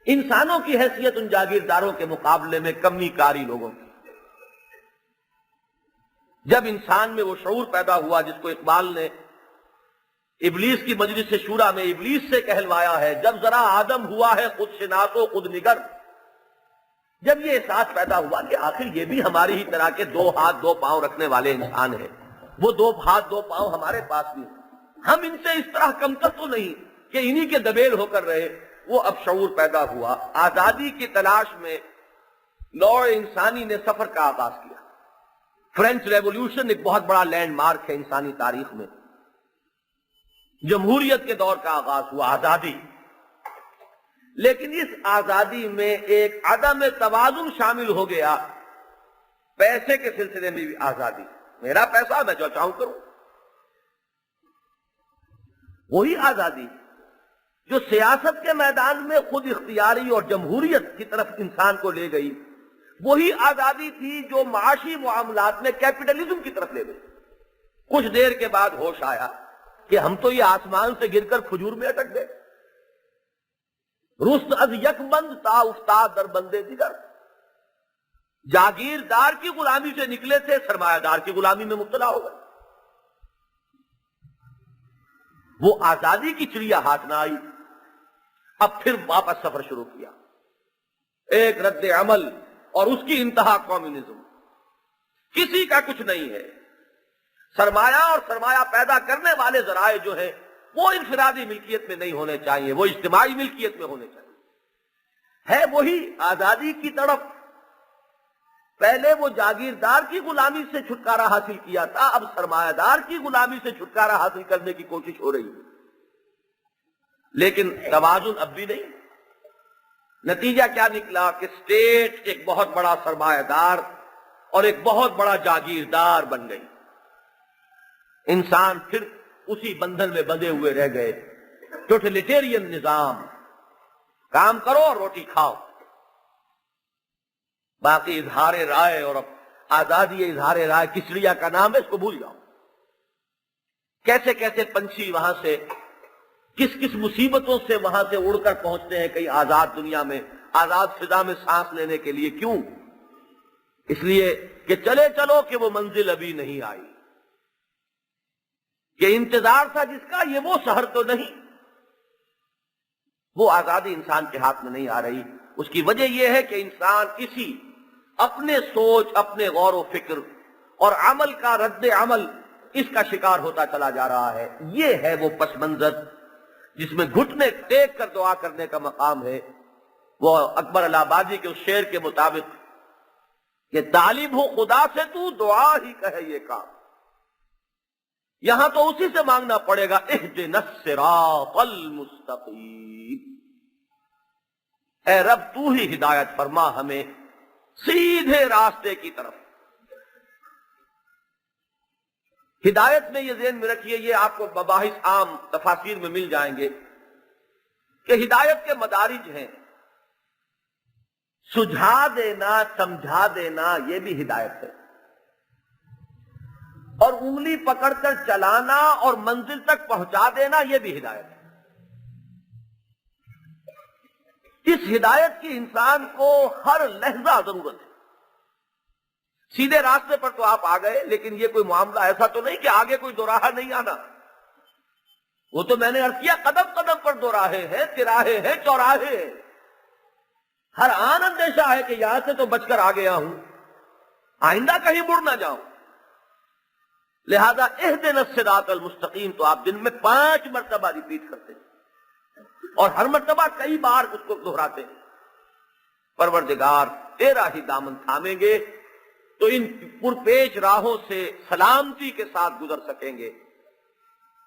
انسانوں کی حیثیت ان جاگیرداروں کے مقابلے میں کمی کاری لوگوں کی۔ جب انسان میں وہ شعور پیدا ہوا جس کو اقبال نے ابلیس کی مجلس شورا میں ابلیس سے کہلوایا ہے، جب ذرا آدم ہوا ہے خود شناس و خود نگر، جب یہ احساس پیدا ہوا کہ آخر یہ بھی ہماری ہی طرح کے 2 ہاتھ 2 پاؤں رکھنے والے انسان ہیں، وہ 2 ہاتھ 2 پاؤں ہمارے پاس بھی ہیں، ہم ان سے اس طرح کمتر تو نہیں کہ انہی کے دبیل ہو کر رہے۔ وہ اب شعور پیدا ہوا، آزادی کی تلاش میں نوع انسانی نے سفر کا آغاز کیا. فرینچ ریولوشن ایک بہت بڑا لینڈ مارک ہے انسانی تاریخ میں. جمہوریت کے دور کا آغاز ہوا، آزادی. لیکن اس آزادی میں ایک عدم توازن شامل ہو گیا. پیسے کے سلسلے میں بھی آزادی، میرا پیسہ میں جو چاہوں کروں. وہی آزادی جو سیاست کے میدان میں خود اختیاری اور جمہوریت کی طرف انسان کو لے گئی، وہی آزادی تھی جو معاشی معاملات میں کیپٹلزم کی طرف لے گئی. کچھ دیر کے بعد ہوش آیا کہ ہم تو یہ آسمان سے گر کر کھجور میں اٹک گئے. رست از یک بند تا افتاد در بندے دیگر. جاگیردار کی غلامی سے نکلے تھے، سرمایہ دار کی غلامی میں مبتلا ہو گئے. وہ آزادی کی چڑیا ہاتھ نہ آئی. اب پھر واپس سفر شروع کیا. ایک رد عمل اور اس کی انتہا کمیونزم. کسی کا کچھ نہیں ہے. سرمایہ اور سرمایہ پیدا کرنے والے ذرائع جو ہیں وہ انفرادی ملکیت میں نہیں ہونے چاہیے، وہ اجتماعی ملکیت میں ہونے چاہیے. ہے وہی آزادی کی طرف. پہلے وہ جاگیردار کی غلامی سے چھٹکارا حاصل کیا تھا، اب سرمایہ دار کی غلامی سے چھٹکارا حاصل کرنے کی کوشش ہو رہی ہے. لیکن توازن اب بھی نہیں. نتیجہ کیا نکلا کہ اسٹیٹ ایک بہت بڑا سرمایہ دار اور ایک بہت بڑا جاگیردار بن گئی. انسان پھر اسی بندھن میں بندھے ہوئے رہ گئے. ٹوٹلیٹیرین نظام، کام کرو اور روٹی کھاؤ. باقی اظہار رائے اور آزادی اظہار رائے کسڑیا کا نام ہے، اس کو بھول جاؤ. کیسے کیسے پنچھی وہاں سے کس کس مصیبتوں سے وہاں سے اڑ کر پہنچتے ہیں کئی آزاد دنیا میں، آزاد فضا میں سانس لینے کے لیے. کیوں؟ اس لیے کہ چلے چلو کہ وہ منزل ابھی نہیں آئی. یہ انتظار تھا جس کا، یہ وہ شہر تو نہیں. وہ آزادی انسان کے ہاتھ میں نہیں آ رہی. اس کی وجہ یہ ہے کہ انسان اسی اپنے سوچ، اپنے غور و فکر اور عمل کا رد عمل، اس کا شکار ہوتا چلا جا رہا ہے. یہ ہے وہ پس منظر جس میں گھٹنے ٹیک کر دعا کرنے کا مقام ہے. وہ اکبر الہ آبادی کے اس شعر کے مطابق کہ طالب ہو خدا سے تو دعا ہی کہے یہ کام. یہاں تو اسی سے مانگنا پڑے گا، اہدنا الصراط المستقیم. اے رب تو ہی ہدایت فرما ہمیں سیدھے راستے کی طرف. ہدایت میں یہ ذہن میں رکھیے، یہ آپ کو مباحث عام تفاسیر میں مل جائیں گے کہ ہدایت کے مدارج ہیں. سجھا دینا، سمجھا دینا، یہ بھی ہدایت ہے. اور انگلی پکڑ کر چلانا اور منزل تک پہنچا دینا، یہ بھی ہدایت ہے. اس ہدایت کی انسان کو ہر لحظہ ضرورت ہے. سیدھے راستے پر تو آپ آ گئے، لیکن یہ کوئی معاملہ ایسا تو نہیں کہ آگے کوئی دوراہا نہیں آنا. وہ تو میں نے عرض کیا، قدم قدم پر دوراہے ہیں، تراہے ہیں، چوراہے ہیں. ہر آن اندیشہ ہے کہ یہاں سے تو بچ کر آ گیا ہوں، آئندہ کہیں مڑ نہ جاؤں. لہذا اہدنا الصراط المستقیم تو آپ دن میں 5 مرتبہ ریپیٹ کرتے ہیں اور ہر مرتبہ کئی بار اس کو دہراتے ہیں. پروردگار تیرا ہی دامن تھامیں گے تو ان پرپیش راہوں سے سلامتی کے ساتھ گزر سکیں گے،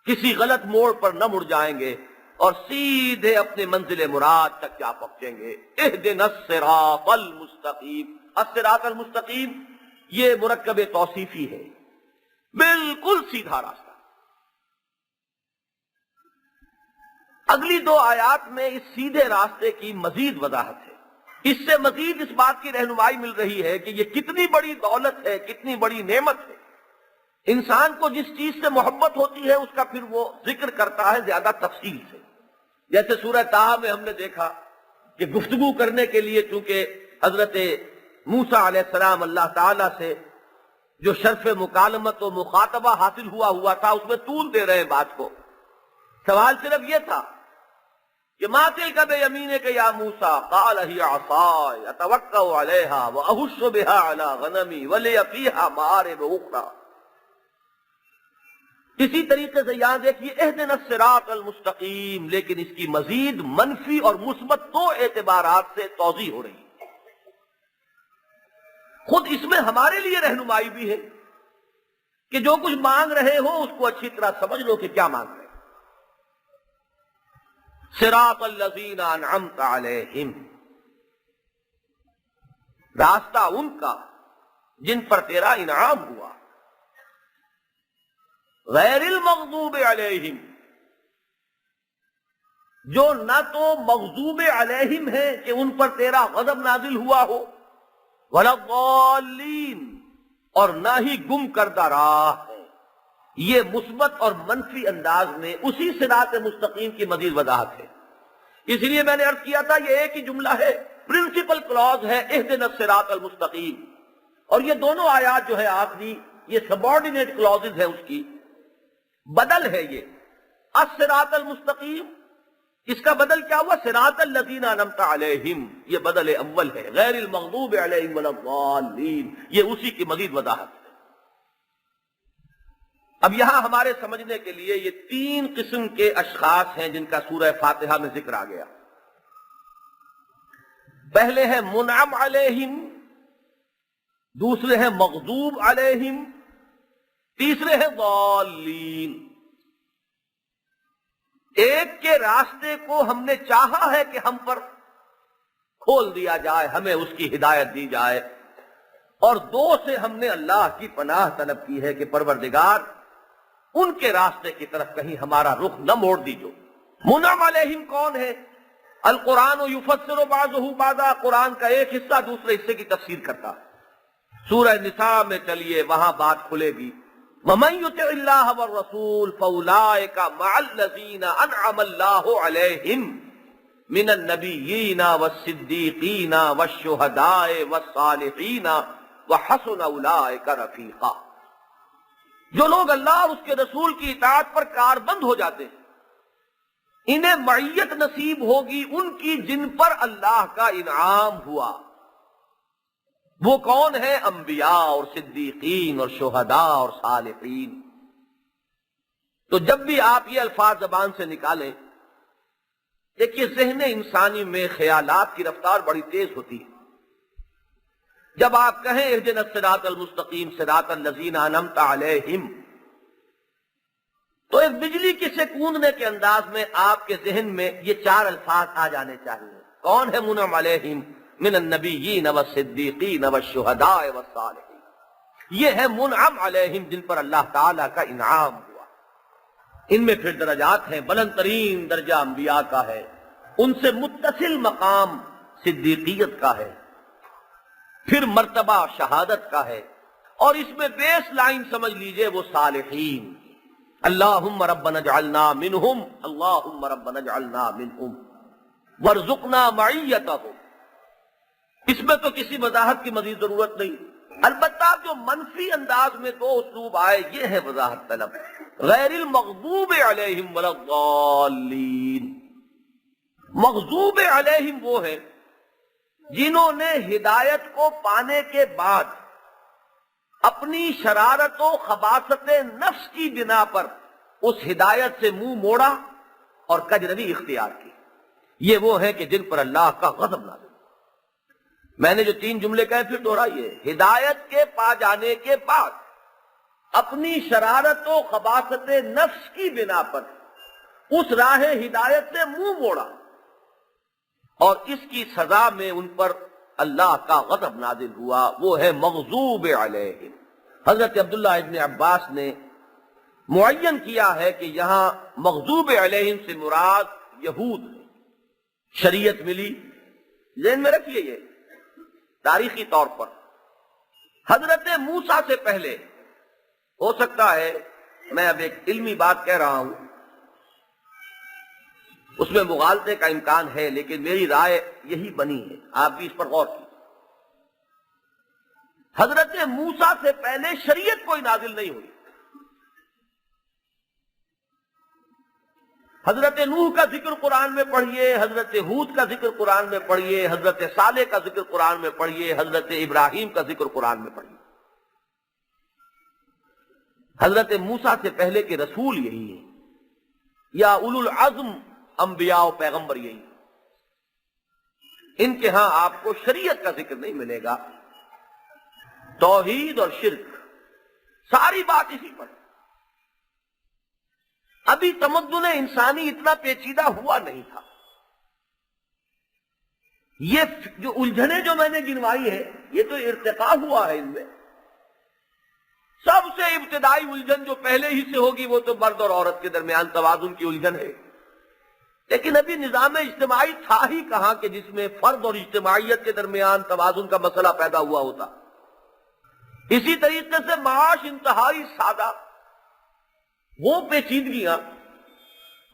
کسی غلط موڑ پر نہ مڑ جائیں گے اور سیدھے اپنے منزل مراد تک جا پہنچیں گے. اہدنا الصراط المستقیم. الصراط المستقیم یہ مرکب توصیفی ہے، بالکل سیدھا راستہ. اگلی 2 آیات میں اس سیدھے راستے کی مزید وضاحت ہے. اس سے مزید اس بات کی رہنمائی مل رہی ہے کہ یہ کتنی بڑی دولت ہے، کتنی بڑی نعمت ہے. انسان کو جس چیز سے محبت ہوتی ہے اس کا پھر وہ ذکر کرتا ہے زیادہ تفصیل سے. جیسے سورہ طٰہٰ میں ہم نے دیکھا کہ گفتگو کرنے کے لیے چونکہ حضرت موسیٰ علیہ السلام اللہ تعالیٰ سے جو شرف مکالمت و مخاطبہ حاصل ہوا تھا، اس میں طول دے رہے ہیں بات کو. سوال صرف یہ تھا کہ ما تلک بیمینک یا موسیٰ قال ہی عصای اتوکأ علیہا واہش بہا علی غنمی ولی فیہا مآرب اخری. اسی طریقے سے یہاں دیکھیے اہدنا الصراط المستقیم، لیکن اس کی مزید منفی اور مثبت 2 اعتبارات سے توضیح ہو رہی ہے. خود اس میں ہمارے لیے رہنمائی بھی ہے کہ جو کچھ مانگ رہے ہو اس کو اچھی طرح سمجھ لو کہ کیا مانگ رہے ہو۔ صراط الذین انعمت علیہم، راستہ ان کا جن پر تیرا انعام ہوا، غیر المغضوب علیہم، جو نہ تو مغضوب علیہم ہے کہ ان پر تیرا غضب نازل ہوا ہو، ولا الضالین، اور نہ ہی گم کردہ راہ ہے۔ یہ مثبت اور منفی انداز میں اسی صراط مستقیم کی مزید وضاحت ہے۔ اس لیے میں نے عرض کیا تھا یہ ایک ہی جملہ ہے، پرنسپل کلوز ہے اہدنا الصراط المستقیم، اور یہ دونوں آیات جو ہے آخری یہ سبارڈینیٹ کلوزز ہے، اس کی بدل ہے یہ الصراط المستقیم، اس کا بدل کیا ہوا؟ صراط الذین انعمت علیہم، یہ بدل اول ہے، غیر المغضوب علیہم ولا الضالین، یہ اسی کی مزید وضاحت ہے۔ اب یہاں ہمارے سمجھنے کے لیے یہ تین قسم کے اشخاص ہیں جن کا سورہ فاتحہ میں ذکر آ گیا۔ پہلے ہے منعم علیہم، دوسرے ہیں مغضوب علیہم، تیسرے ہیں ضالین۔ ایک کے راستے کو ہم نے چاہا ہے کہ ہم پر کھول دیا جائے، ہمیں اس کی ہدایت دی جائے، اور دو سے ہم نے اللہ کی پناہ طلب کی ہے کہ پروردگار ان کے راستے کی طرف کہیں ہمارا رخ نہ موڑ دیجو۔ منعم علیہم کون ہے؟ القرآن یفسر بعضہ بعضا، قرآن کا ایک حصہ دوسرے حصے کی تفسیر کرتا ہے۔ سورہ نساء میں چلیے، وہاں بات کھلے گی، وَمَن يُطِعِ اللَّهَ وَالرَّسُولَ فَأُولَٰئِكَ مَعَ الَّذِينَ أَنْعَمَ اللَّهُ عَلَيْهِمْ مِنَ النَّبِيِّينَ وَالصِّدِّيقِينَ وَالشُّهَدَاءِ وَالصَّالِحِينَ وَحَسُنَ أُولَٰئِكَ رَفِیقًا۔ جو لوگ اللہ اور اس کے رسول کی اطاعت پر کاربند ہو جاتے ہیں، انہیں معیت نصیب ہوگی ان کی جن پر اللہ کا انعام ہوا۔ وہ کون ہے؟ انبیاء اور صدیقین اور شہداء اور صالحین۔ تو جب بھی آپ یہ الفاظ زبان سے نکالیں، دیکھیے ذہن انسانی میں خیالات کی رفتار بڑی تیز ہوتی ہے۔ جب آپ کہیں اہدنا الصراط المستقیم صراط الذین انعمت علیہم، تو ایک بجلی کی سے کوندنے کے انداز میں آپ کے ذہن میں یہ چار الفاظ آ جانے چاہیے۔ کون ہے منعم علیہم؟ من النبیین والصدیقین والشہداء والصالحین، یہ ہے منعم علیہم جن پر اللہ تعالیٰ کا انعام ہوا۔ ان میں پھر درجات ہیں، بلند ترین درجہ انبیاء کا ہے، ان سے متصل مقام صدیقیت کا ہے، پھر مرتبہ شہادت کا ہے، اور اس میں بیس لائن سمجھ لیجئے وہ صالحین۔ اللہم ربنا اجعلنا منہم، اللہم ربنا اجعلنا منہم وارزقنا معیتہم۔ اس میں تو کسی وضاحت کی مزید ضرورت نہیں، البتہ جو منفی انداز میں دو اسلوب آئے یہ ہے وضاحت طلب، غیر المغضوب علیہم ولا الضالین۔ مغضوب علیہم وہ ہیں جنہوں نے ہدایت کو پانے کے بعد اپنی شرارت و خباثت نفس کی بنا پر اس ہدایت سے منہ موڑا اور کجروی اختیار کی۔ یہ وہ ہیں کہ جن پر اللہ کا غضب نازل۔ میں نے جو تین جملے کہے پھر دوہرائیے، ہدایت کے پا جانے کے بعد اپنی شرارت و خباثت نفس کی بنا پر اس راہ ہدایت سے منہ موڑا، اور اس کی سزا میں ان پر اللہ کا غضب نازل ہوا، وہ ہے مغضوب علیہم۔ حضرت عبداللہ ابن عباس نے معین کیا ہے کہ یہاں مغضوب علیہم سے مراد یہود ہے۔ شریعت ملی، ذہن میں رکھیے یہ تاریخی طور پر حضرت موسیٰ سے پہلے، ہو سکتا ہے میں اب ایک علمی بات کہہ رہا ہوں، اس میں مغالطے کا امکان ہے، لیکن میری رائے یہی بنی ہے، آپ بھی اس پر غور کیجیے۔ حضرت موسیٰ سے پہلے شریعت کوئی نازل نہیں ہوئی۔ حضرت نوح کا ذکر قرآن میں پڑھیے، حضرت ہود کا ذکر قرآن میں پڑھیے، حضرت صالح کا ذکر قرآن میں پڑھیے، حضرت ابراہیم کا ذکر قرآن میں پڑھیے۔ حضرت موسیٰ سے پہلے کے رسول یہی ہیں، یا اولو العزم انبیاء و پیغمبر یہی ہیں۔ ان کے ہاں آپ کو شریعت کا ذکر نہیں ملے گا، توحید اور شرک، ساری بات اسی پر۔ ابھی تمدن انسانی اتنا پیچیدہ ہوا نہیں تھا۔ یہ جو الجھنیں جو میں نے گنوائی ہے، یہ تو ارتقا ہوا ہے ان میں۔ سب سے ابتدائی الجھن جو پہلے ہی سے ہوگی وہ تو مرد اور عورت کے درمیان توازن کی الجھن ہے، لیکن ابھی نظام اجتماعی تھا ہی کہاں کہ جس میں فرد اور اجتماعیت کے درمیان توازن کا مسئلہ پیدا ہوا ہوتا۔ اسی طریقے سے معاش انتہائی سادہ، وہ پیچیدگیاں،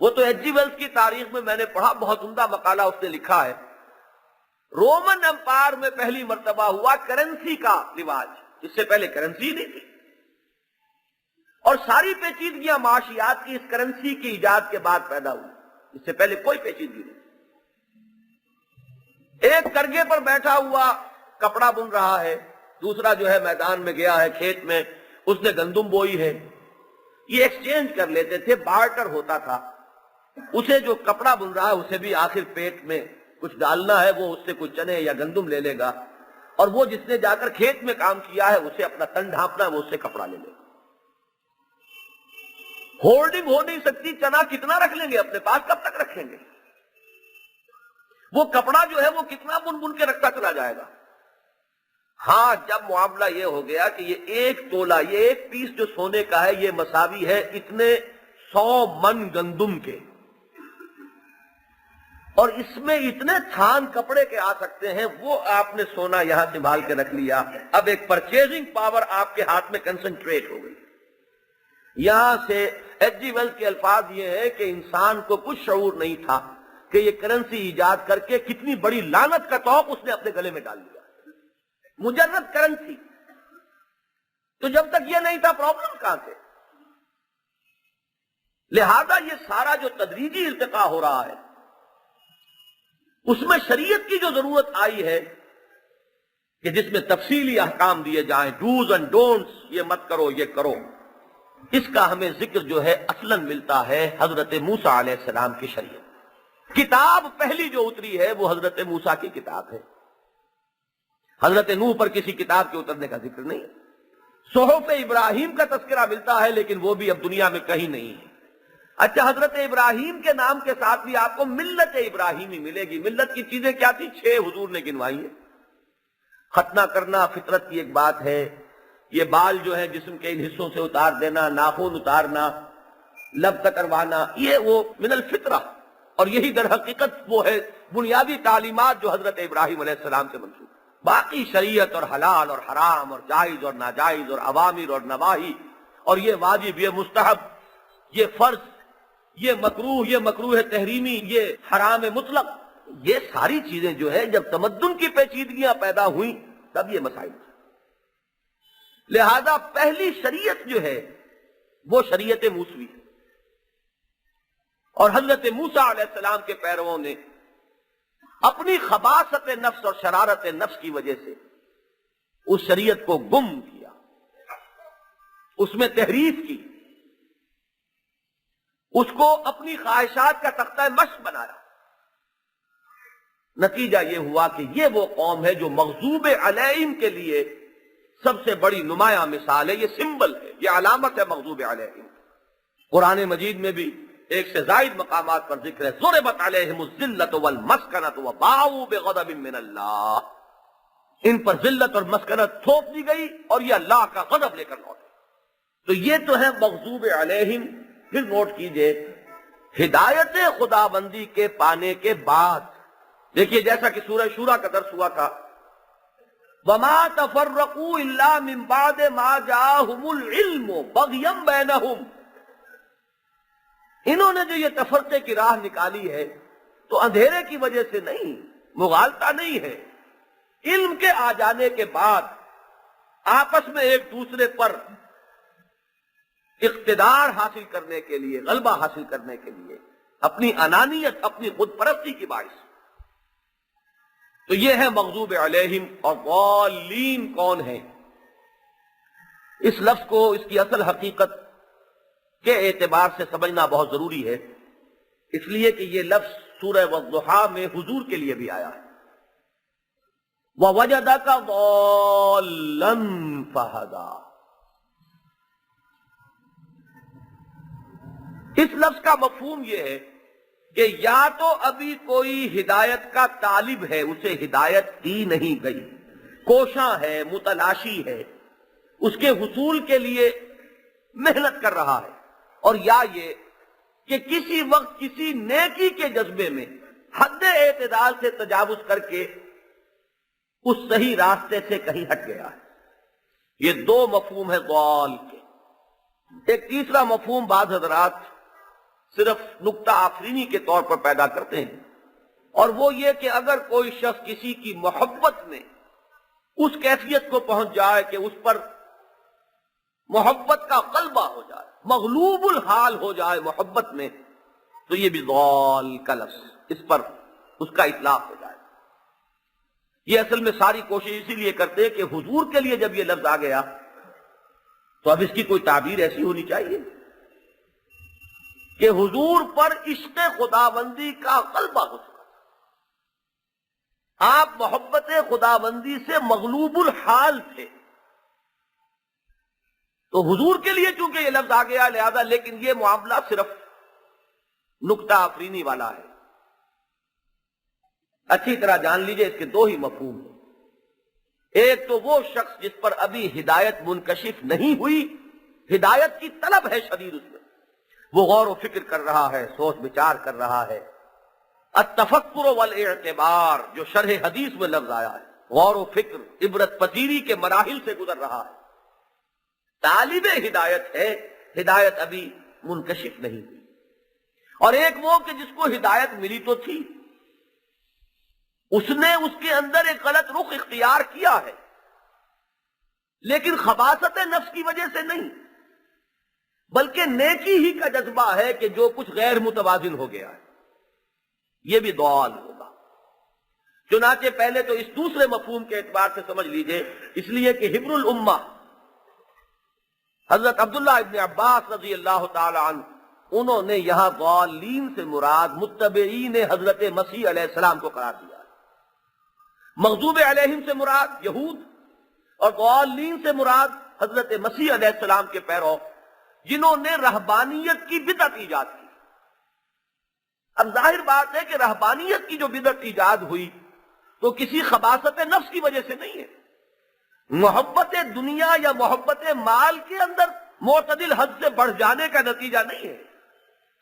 وہ تو ایچ جی ویلز کی تاریخ میں میں نے پڑھا، بہت عمدہ مقالہ اس نے لکھا ہے۔ رومن امپائر میں پہلی مرتبہ ہوا کرنسی کا رواج، اس سے پہلے کرنسی نہیں تھی، اور ساری پیچیدگیاں معاشیات کی اس کرنسی کی ایجاد کے بعد پیدا ہوئی، اس سے پہلے کوئی پیچیدگی نہیں۔ ایک کرگے پر بیٹھا ہوا کپڑا بن رہا ہے، دوسرا جو ہے میدان میں گیا ہے کھیت میں، اس نے گندم بوئی ہے، یہ ایکسچینج کر لیتے تھے، بارٹر ہوتا تھا۔ اسے جو کپڑا بن رہا ہے اسے بھی آخر پیٹ میں کچھ ڈالنا ہے، وہ اس سے کچھ چنے یا گندم لے لے گا، اور وہ جس نے جا کر کھیت میں کام کیا ہے اسے اپنا تن ڈھانپنا ہے، وہ اس سے کپڑا لے لے گا۔ ہولڈنگ ہو نہیں سکتی، چنا کتنا رکھ لیں گے اپنے پاس، کب تک رکھیں گے؟ وہ کپڑا جو ہے وہ کتنا بن بن کے رکھتا چلا جائے گا؟ ہاں، جب معاملہ یہ ہو گیا کہ یہ ایک تولہ، یہ ایک پیس جو سونے کا ہے، یہ مساوی ہے اتنے 100 من گندم کے، اور اس میں اتنے تھان کپڑے کے آ سکتے ہیں، وہ آپ نے سونا یہاں سنبھال کے رکھ لیا۔ اب ایک پرچیزنگ پاور آپ کے ہاتھ میں کنسنٹریٹ ہو گئی۔ یہاں سے ایچ جی ویلز کے الفاظ یہ ہے کہ انسان کو کچھ شعور نہیں تھا کہ یہ کرنسی ایجاد کر کے کتنی بڑی لعنت کا توق اس نے اپنے گلے میں ڈال دیا، مجرد کرنسی۔ تو جب تک یہ نہیں تھا پرابلم کہاں سے؟ لہذا یہ سارا جو تدریجی ارتقا ہو رہا ہے، اس میں شریعت کی جو ضرورت آئی ہے کہ جس میں تفصیلی احکام دیے جائیں، ڈوز اینڈ ڈونٹس، یہ مت کرو یہ کرو، اس کا ہمیں ذکر جو ہے اصلاً ملتا ہے حضرت موسیٰ علیہ السلام کی شریعت۔ کتاب پہلی جو اتری ہے وہ حضرت موسیٰ کی کتاب ہے، حضرت نوح پر کسی کتاب کے اترنے کا ذکر نہیں۔ صحف ابراہیم کا تذکرہ ملتا ہے لیکن وہ بھی اب دنیا میں کہیں نہیں ہے۔ اچھا، حضرت ابراہیم کے نام کے ساتھ بھی آپ کو ملت ابراہیمی ملے گی۔ ملت کی چیزیں کیا تھی؟ 6 حضور نے گنوائی ہیں۔ ختنہ کرنا فطرت کی ایک بات ہے، یہ بال جو ہے جسم کے ان حصوں سے اتار دینا، ناخن اتارنا، لب کتروانا، یہ وہ من الفطرہ، اور یہی در حقیقت وہ ہے بنیادی تعلیمات جو حضرت ابراہیم علیہ السلام سے منسوب۔ باقی شریعت اور حلال اور حرام اور جائز اور ناجائز اور اوامر اور نواہی، اور یہ واجب، یہ مستحب، یہ فرض، یہ مکروہ تحریمی، یہ حرام مطلق، یہ ساری چیزیں جو ہے جب تمدن کی پیچیدگیاں پیدا ہوئیں تب یہ مسائل تھے۔ لہذا پہلی شریعت جو ہے وہ شریعت موسوی ہے، اور حضرت موسیٰ علیہ السلام کے پیرووں نے اپنی خباثت نفس اور شرارت نفس کی وجہ سے اس شریعت کو گم کیا، اس میں تحریف کی، اس کو اپنی خواہشات کا تختہ مشق بنایا۔ نتیجہ یہ ہوا کہ یہ وہ قوم ہے جو مغضوب علیہم کے لیے سب سے بڑی نمایاں مثال ہے، یہ سمبل ہے، یہ علامت ہے مغضوب علیہم۔ قرآن مجید میں بھی ایک سے زائد مقامات پر ذکر ہے، ضربت علیہم الذلۃ والمسکنۃ وباءوا بغضب من اللہ، ان پر ذلت اور مسکنت تھوپ دی گئی اور یہ اللہ کا غضب لے کر لوٹے۔ تو یہ تو ہے مغضوب علیہم۔ پھر نوٹ کیجئے، ہدایت خداوندی کے پانے کے بعد دیکھیے، جیسا کہ سورہ شورى کا درس ہوا تھا، وَمَا تَفَرَّقُوا إِلَّا مِن بَعْدِ مَا جَاءَهُمُ الْعِلْمُ بَغْيًا بَيْنَهُمْ۔ انہوں نے جو یہ تفرقے کی راہ نکالی ہے تو اندھیرے کی وجہ سے نہیں، مغالطہ نہیں ہے، علم کے آ جانے کے بعد آپس میں ایک دوسرے پر اقتدار حاصل کرنے کے لیے، غلبہ حاصل کرنے کے لیے، اپنی انانیت، اپنی خود پرستی کی باعث۔ تو یہ ہے مغضوب علیہم۔ اور ضالین کون ہیں؟ اس لفظ کو اس کی اصل حقیقت کے اعتبار سے سمجھنا بہت ضروری ہے، اس لیے کہ یہ لفظ سورہ والضحیٰ میں حضور کے لیے بھی آیا ہے۔ وَوَجَدَكَ ضَالًّا فَهَدَىٰ۔ اس لفظ کا مفہوم یہ ہے کہ یا تو ابھی کوئی ہدایت کا طالب ہے، اسے ہدایت دی نہیں گئی، کوشاں ہے، متلاشی ہے، اس کے حصول کے لیے محنت کر رہا ہے، اور یا یہ کہ کسی وقت کسی نیکی کے جذبے میں حد اعتدال سے تجاوز کر کے اس صحیح راستے سے کہیں ہٹ گیا ہے۔ یہ دو مفہوم ہے ضال کے۔ ایک تیسرا مفہوم بعض حضرات صرف نکتہ آفرینی کے طور پر پیدا کرتے ہیں، اور وہ یہ کہ اگر کوئی شخص کسی کی محبت میں اس کیفیت کو پہنچ جائے کہ اس پر محبت کا غلبہ ہو جائے، مغلوب الحال ہو جائے محبت میں، تو یہ بھی ضال کا لفظ اس پر اس کا اطلاق ہو جائے۔ یہ اصل میں ساری کوشش اسی لیے کرتے ہیں کہ حضور کے لیے جب یہ لفظ آ گیا تو اب اس کی کوئی تعبیر ایسی ہونی چاہیے کہ حضور پر عشق خداوندی کا غلبہ ہو چکا، آپ محبت خداوندی سے مغلوب الحال تھے، تو حضور کے لیے چونکہ یہ لفظ آ گیا لہذا، لیکن یہ معاملہ صرف نکتہ آفرینی والا ہے۔ اچھی طرح جان لیجئے اس کے دو ہی مفہوم ہیں۔ ایک تو وہ شخص جس پر ابھی ہدایت منکشف نہیں ہوئی، ہدایت کی طلب ہے شدید، اس میں وہ غور و فکر کر رہا ہے، سوچ بچار کر رہا ہے، التفکر والاعتبار جو شرح حدیث میں لفظ آیا ہے، غور و فکر، عبرت پذیری کے مراحل سے گزر رہا ہے، طالب ہدایت ہے، ہدایت ابھی منکشف نہیں ہوئی۔ اور ایک وہ کہ جس کو ہدایت ملی تو تھی، اس نے اس کے اندر ایک غلط رخ اختیار کیا ہے، لیکن خباثت نفس کی وجہ سے نہیں، بلکہ نیکی ہی کا جذبہ ہے کہ جو کچھ غیر متوازن ہو گیا ہے، یہ بھی ضال ہوگا۔ چنانچہ پہلے تو اس دوسرے مفہوم کے اعتبار سے سمجھ لیجئے، اس لیے کہ حبر الامہ حضرت عبداللہ ابن عباس رضی اللہ تعالی عنہ، انہوں نے یہاں ضالین سے مراد متبعین حضرت مسیح علیہ السلام کو قرار دیا، مغضوب علیہم سے مراد یہود، اور ضالین سے مراد حضرت مسیح علیہ السلام کے پیرو جنہوں نے رہبانیت کی بدعت ایجاد کی۔ اب ظاہر بات ہے کہ رہبانیت کی جو بدعت ایجاد ہوئی تو کسی خباثت نفس کی وجہ سے نہیں ہے، محبت دنیا یا محبت مال کے اندر معتدل حد سے بڑھ جانے کا نتیجہ نہیں ہے،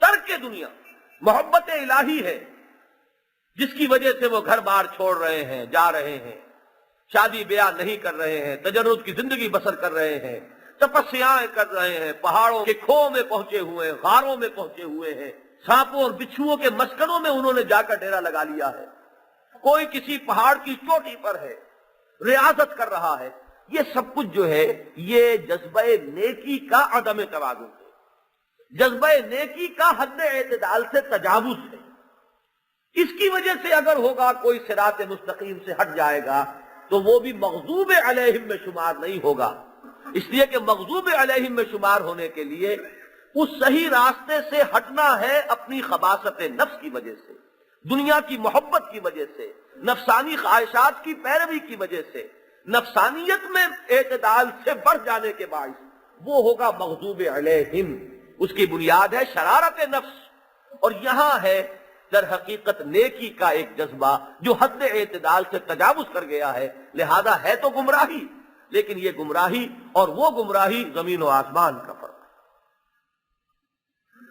ترک دنیا محبت الہی ہے جس کی وجہ سے وہ گھر بار چھوڑ رہے ہیں، جا رہے ہیں، شادی بیاہ نہیں کر رہے ہیں، تجرد کی زندگی بسر کر رہے ہیں، تپسیاں کر رہے ہیں، پہاڑوں کے کھووں میں پہنچے ہوئے ہیں، غاروں میں پہنچے ہوئے ہیں، سانپوں اور بچھوؤں کے مسکنوں میں انہوں نے جا کر ڈیرا لگا لیا ہے، کوئی کسی پہاڑ کی چوٹی پر ہے، ریاضت کر رہا ہے۔ یہ سب کچھ جو ہے یہ جذبہ نیکی کا عدم توازن ہے، جذبہ نیکی کا حد اعتدال سے تجاوز ہے۔ اس کی وجہ سے اگر ہوگا کوئی صراط مستقیم سے ہٹ جائے گا تو وہ بھی مغضوب علیہم میں شمار نہیں ہوگا، اس لیے کہ مغضوب علیہم میں شمار ہونے کے لیے اس صحیح راستے سے ہٹنا ہے اپنی خباثت نفس کی وجہ سے، دنیا کی محبت کی وجہ سے، نفسانی خواہشات کی پیروی کی وجہ سے، نفسانیت میں اعتدال سے بڑھ جانے کے باعث وہ ہوگا مغضوب علیہم۔ اس کی بنیاد ہے شرارت نفس، اور یہاں ہے در حقیقت نیکی کا ایک جذبہ جو حد اعتدال سے تجاوز کر گیا ہے، لہذا ہے تو گمراہی، لیکن یہ گمراہی اور وہ گمراہی زمین و آسمان کا فرق ہے۔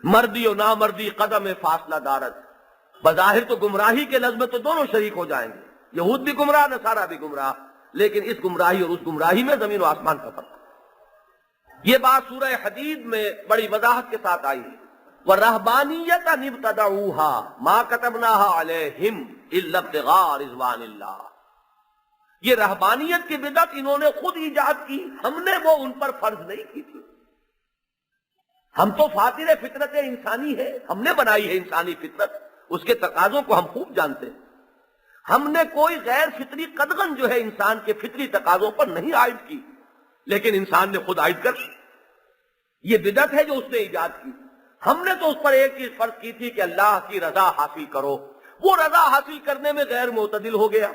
مردی و نامردی قدم فاصلہ دارت، بظاہر تو گمراہی کے لفظ میں تو دونوں شریک ہو جائیں گے، یہود بھی گمراہ، نصارہ بھی گمراہ، لیکن اس گمراہی اور اس گمراہی میں زمین و آسمان کا فرق ہے۔ یہ بات سورہ حدید میں بڑی وضاحت کے ساتھ آئی ہے، وَرَهْبَانِيَّةً ابْتَدَعُوهَا مَا كَتَبْنَاهَا عَلَيْهِمْ إِلَّا ابْتِغَاءَ رِضْوَانِ اللَّهِ۔ یہ رہبانیت کی بدعت انہوں نے خود ایجاد کی، ہم نے وہ ان پر فرض نہیں کی تھی۔ ہم تو فاطر فطرت انسانی ہے، ہم نے بنائی ہے انسانی فطرت، اس کے تقاضوں کو ہم خوب جانتے ہیں، ہم نے کوئی غیر فطری قدغن جو ہے انسان کے فطری تقاضوں پر نہیں عائد کی، لیکن انسان نے خود عائد کر لی۔ یہ بدعت ہے جو اس نے ایجاد کی۔ ہم نے تو اس پر ایک چیز فرض کی تھی کہ اللہ کی رضا حاصل کرو، وہ رضا حاصل کرنے میں غیر معتدل ہو گیا،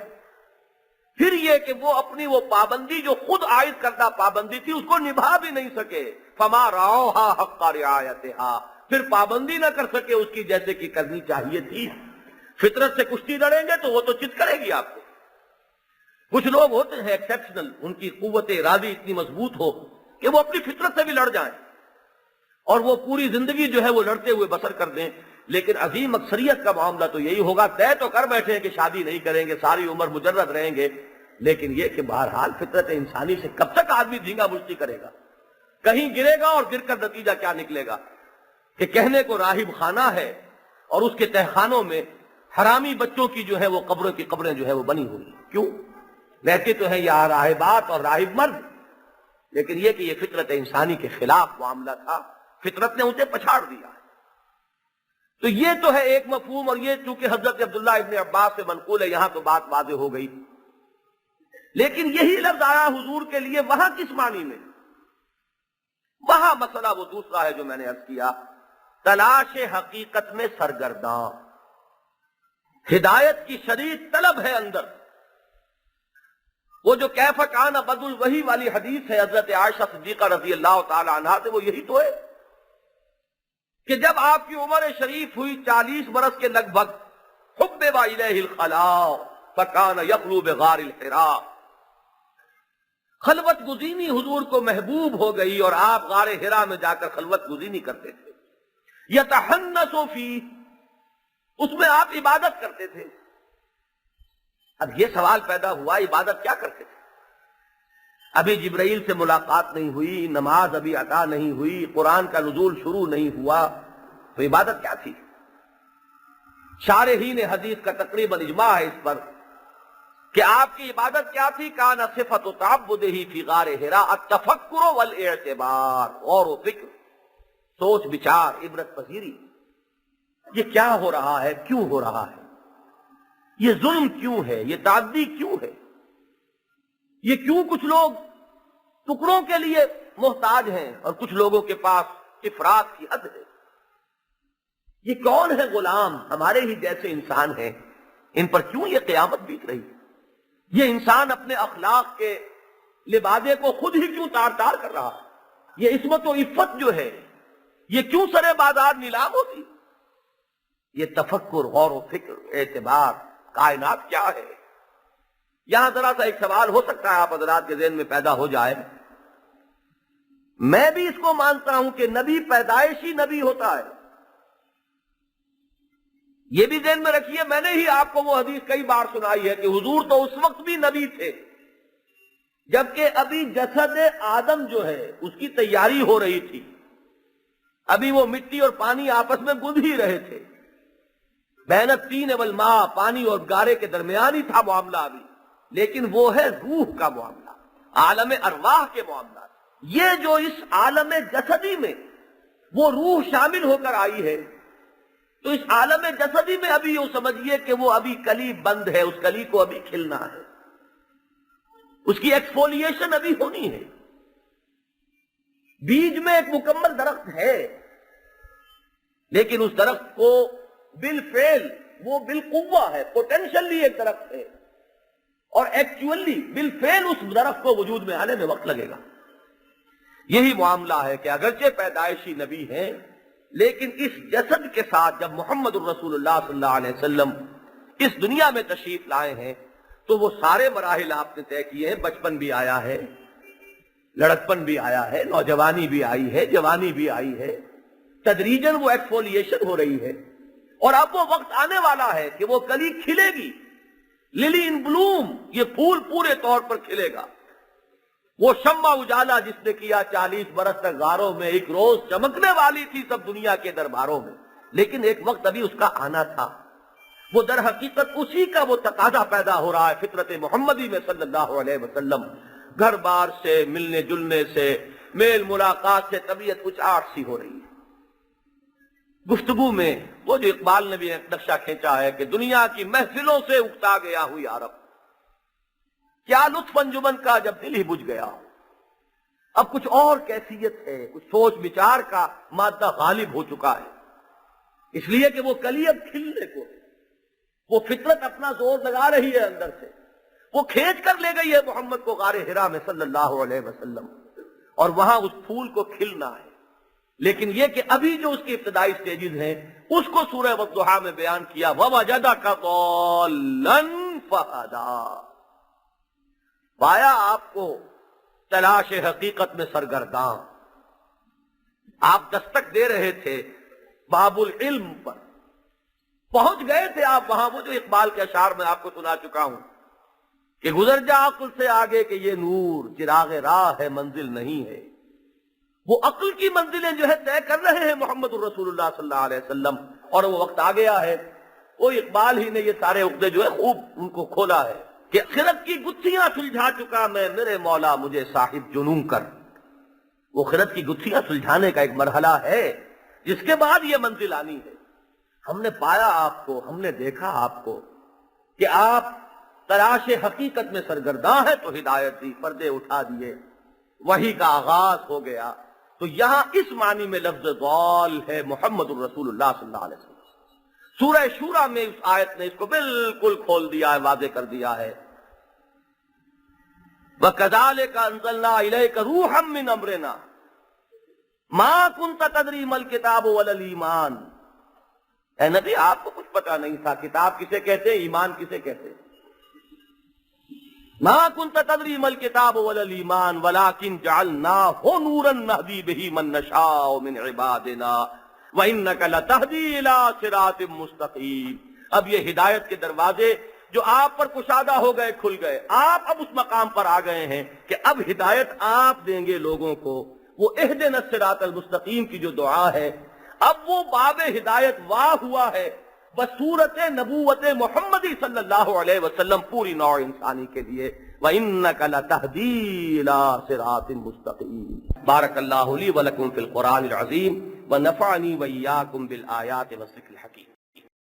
پھر یہ کہ وہ اپنی وہ پابندی جو خود عائد کردہ پابندی تھی اس کو نبھا بھی نہیں سکے، فما رعوها حق رعایتها، پھر پابندی نہ کر سکے اس کی جیسے کہ کرنی چاہیے تھی۔ فطرت سے کشتی لڑیں گے تو وہ تو چت کرے گی آپ کو۔ کچھ لوگ ہوتے ہیں ایکسیپشنل، ان کی قوت ارادی اتنی مضبوط ہو کہ وہ اپنی فطرت سے بھی لڑ جائیں اور وہ پوری زندگی جو ہے وہ لڑتے ہوئے بسر کر دیں، لیکن عظیم اکثریت کا معاملہ تو یہی ہوگا، طے تو کر بیٹھے ہیں کہ شادی نہیں کریں گے، ساری عمر مجرد رہیں گے، لیکن یہ کہ بہرحال فطرت انسانی سے کب تک آدمی دھینگا مشتی کرے گا؟ کہیں گرے گا اور گر کر نتیجہ کیا نکلے گا کہ کہنے کو راہب خانہ ہے اور اس کے تہخانوں میں حرامی بچوں کی جو ہے وہ قبروں کی قبریں جو ہے وہ بنی ہوئی۔ کیوں؟ رہتے تو ہیں یہاں راہبات اور راہب مرد، لیکن یہ کہ یہ فطرت انسانی کے خلاف معاملہ تھا، فطرت نے اسے پچھاڑ دیا۔ تو یہ تو ہے ایک مفہوم، اور یہ چونکہ حضرت عبداللہ ابن عباس سے منقول ہے، یہاں تو بات واضح ہو گئی۔ لیکن یہی لفظ آیا حضور کے لیے وہاں کس معنی میں؟ وہاں مسئلہ وہ دوسرا ہے جو میں نے عرض کیا، تلاش حقیقت میں سرگرداں، ہدایت کی شدید طلب ہے اندر۔ وہ جو کیف کان بدء الوحی والی حدیث ہے حضرت عائشہ صدیقہ رضی اللہ تعالی عنہا سے، وہ یہی تو ہے کہ جب آپ کی عمر شریف ہوئی 40 برس کے لگ بھگ، حبب الیہ الخلاء فکان یخلو بغار الحراء، خلوت گزینی حضور کو محبوب ہو گئی اور آپ غار حرا میں جا کر خلوت گزینی کرتے تھے۔ یتحنس فیہ، اس میں آپ عبادت کرتے تھے۔ اب یہ سوال پیدا ہوا، عبادت کیا کرتے تھے؟ ابھی جبرائیل سے ملاقات نہیں ہوئی، نماز ابھی عطا نہیں ہوئی، قرآن کا نزول شروع نہیں ہوا، تو عبادت کیا تھی؟ شارحین حدیث کا تقریباً اجماع ہے اس پر کہ آپ کی عبادت کیا تھی؟ کان صفت تعبدہ فی غار حراء التفکر والاعتبار، غور و فکر، سوچ بچار، عبرت پذیری۔ یہ کیا ہو رہا ہے؟ کیوں ہو رہا ہے؟ یہ ظلم کیوں ہے؟ یہ تعدی کیوں ہے؟ یہ کیوں کچھ لوگ ٹکڑوں کے لیے محتاج ہیں اور کچھ لوگوں کے پاس افراط کی حد ہے؟ یہ کون ہے غلام؟ ہمارے ہی جیسے انسان ہیں، ان پر کیوں یہ قیامت بیت رہی ہے؟ یہ انسان اپنے اخلاق کے لبادے کو خود ہی کیوں تار تار کر رہا ہے؟ یہ عصمت و عفت جو ہے یہ کیوں سرے بازار نیلام ہوتی؟ یہ تفکر، غور و فکر، اعتبار، کائنات کیا ہے؟ یہاں ذرا سا ایک سوال ہو سکتا ہے آپ حضرات کے ذہن میں پیدا ہو جائے۔ میں بھی اس کو مانتا ہوں کہ نبی پیدائشی نبی ہوتا ہے، یہ بھی ذہن میں رکھیے، میں نے ہی آپ کو وہ حدیث کئی بار سنائی ہے کہ حضور تو اس وقت بھی نبی تھے جبکہ ابھی جسد آدم جو ہے اس کی تیاری ہو رہی تھی، ابھی وہ مٹی اور پانی آپس میں گندھ ہی رہے تھے، بین الطین والماء، پانی اور گارے کے درمیان ہی تھا معاملہ ابھی، لیکن وہ ہے روح کا معاملہ، عالم ارواح کے معاملات۔ یہ جو اس عالم جسدی میں وہ روح شامل ہو کر آئی ہے، تو اس عالم جسدی میں ابھی یوں سمجھیے کہ وہ ابھی کلی بند ہے، اس کلی کو ابھی کھلنا ہے، اس کی ایکسفولیشن ابھی ہونی ہے۔ بیج میں ایک مکمل درخت ہے، لیکن اس درخت کو بالفعل وہ بالقوہ ہے، پوٹینشلی ایک درخت ہے، اور ایکچولی بالفعل اس درخت کو وجود میں آنے میں وقت لگے گا۔ یہی معاملہ ہے کہ اگرچہ پیدائشی نبی ہیں، لیکن اس جسد کے ساتھ جب محمد الرسول اللہ صلی اللہ علیہ وسلم اس دنیا میں تشریف لائے ہیں تو وہ سارے مراحل آپ نے طے کیے ہیں، بچپن بھی آیا ہے، لڑکپن بھی آیا ہے، نوجوانی بھی آئی ہے، جوانی بھی آئی ہے، تدریجاً وہ ایکسفولیشن ہو رہی ہے، اور اب وہ وقت آنے والا ہے کہ وہ کلی کھلے گی، للی ان بلوم، یہ پھول پورے طور پر کھلے گا۔ وہ شمع اجالا جس نے کیا 40 برس تک غاروں میں، ایک روز چمکنے والی تھی سب دنیا کے درباروں میں، لیکن ایک وقت ابھی اس کا آنا تھا۔ وہ در حقیقت اسی کا وہ تقاضا پیدا ہو رہا ہے فطرت محمدی میں صلی اللہ علیہ وسلم، گھر بار سے، ملنے جلنے سے، میل ملاقات سے طبیعت کچھ آٹھ سی ہو رہی ہے۔ گفتگو میں وہ جو اقبال نے بھی نقشہ کھینچا ہے کہ دنیا کی محفلوں سے اکتا گیا ہوئی عرب، کیا لطف انجمن کا جب دل ہی بجھ گیا، اب کچھ اور کیفیت ہے، کچھ سوچ بچار کا مادہ غالب ہو چکا ہے، اس لیے کہ وہ کلی اب کھلنے کو ہے، وہ فطرت اپنا زور لگا رہی ہے اندر سے، وہ کھینچ کر لے گئی ہے محمد کو غار حرا میں صلی اللہ علیہ وسلم، اور وہاں اس پھول کو کھلنا ہے۔ لیکن یہ کہ ابھی جو اس کی ابتدائی سٹیجز ہیں اس کو سورہ والضحیٰ میں بیان کیا، وَوَجَدَكَ ضَالًّا فَهَدَىٰ، پایا آپ کو تلاش حقیقت میں سرگرداں۔ آپ دستک دے رہے تھے باب العلم پر، پہنچ گئے تھے آپ وہاں، وہ جو اقبال کے اشعار میں آپ کو سنا چکا ہوں کہ گزر جا عقل سے آگے کہ یہ نور چراغ راہ ہے منزل نہیں ہے۔ وہ عقل کی منزلیں جو ہے طے کر رہے ہیں محمد الرسول اللہ صلی اللہ علیہ وسلم، اور وہ وقت آ گیا ہے۔ وہ اقبال ہی نے یہ سارے عقدے جو ہے خوب ان کو کھولا ہے کہ خرد کی گتھیاں سلجھا چکا میں، میرے مولا مجھے صاحب جنوں کر۔ وہ خرد کی گتھیاں سلجھانے کا ایک مرحلہ ہے جس کے بعد یہ منزل آنی ہے۔ ہم نے پایا آپ کو، ہم نے دیکھا آپ کو کہ آپ تلاش حقیقت میں سرگرداں ہے، تو ہدایت دی، پردے اٹھا دیے، وحی کا آغاز ہو گیا۔ تو یہاں اس معنی میں لفظ ضال ہے محمد الرسول اللہ صلی اللہ علیہ وسلم۔ سورہ شورا میں اس آیت نے اس کو بالکل کھول دیا ہے، واضح کر دیا ہے۔ وَكَذَلِكَ أَنزَلْنَا إِلَيْكَ رُوحًا مِّنْ أَمْرِنَا مَا كُنْتَ تَدْرِي مَا الْكِتَابُ وَلَا الْإِيمَانُ۔ اے نبی آپ کو کچھ پتا نہیں تھا کتاب کسے کہتے ہیں، ایمان کسے کہتے ہیں۔ مَا كُنْتَ تَدْرِي مَا الْكِتَابُ وَلَا الْإِيمَانُ وَلَكِنْ جَعَلْنَاهُ نُورًا نَهْدِي بِهِ مَن نَّشَاءُ مِنْ عِبَادِنَا وَإِنَّكَ لَتَهْدِي إِلَىٰ صِرَاطٍ مُّسْتَقِيمٍ۔ اب یہ ہدایت کے دروازے جو آپ پر کشادہ ہو گئے، کھل گئے، آپ اب اس مقام پر آ گئے ہیں کہ اب ہدایت آپ دیں گے لوگوں کو۔ وہ اہدنا الصراط المستقیم کی جو دعا ہے، اب وہ باب ہدایت واہ ہوا ہے بصورت نبوت محمدی صلی اللہ علیہ وسلم پوری نوع انسانی کے لیے۔ وَإِنَّكَ لَتَهْدِي إِلَىٰ صِرَاطٍ مُّسْتَقِيمٍ۔ بارک اللہ لی ولکم فی القرآن العظیم ونفعنی وإیاکم بالآیات والذکر الحکیم۔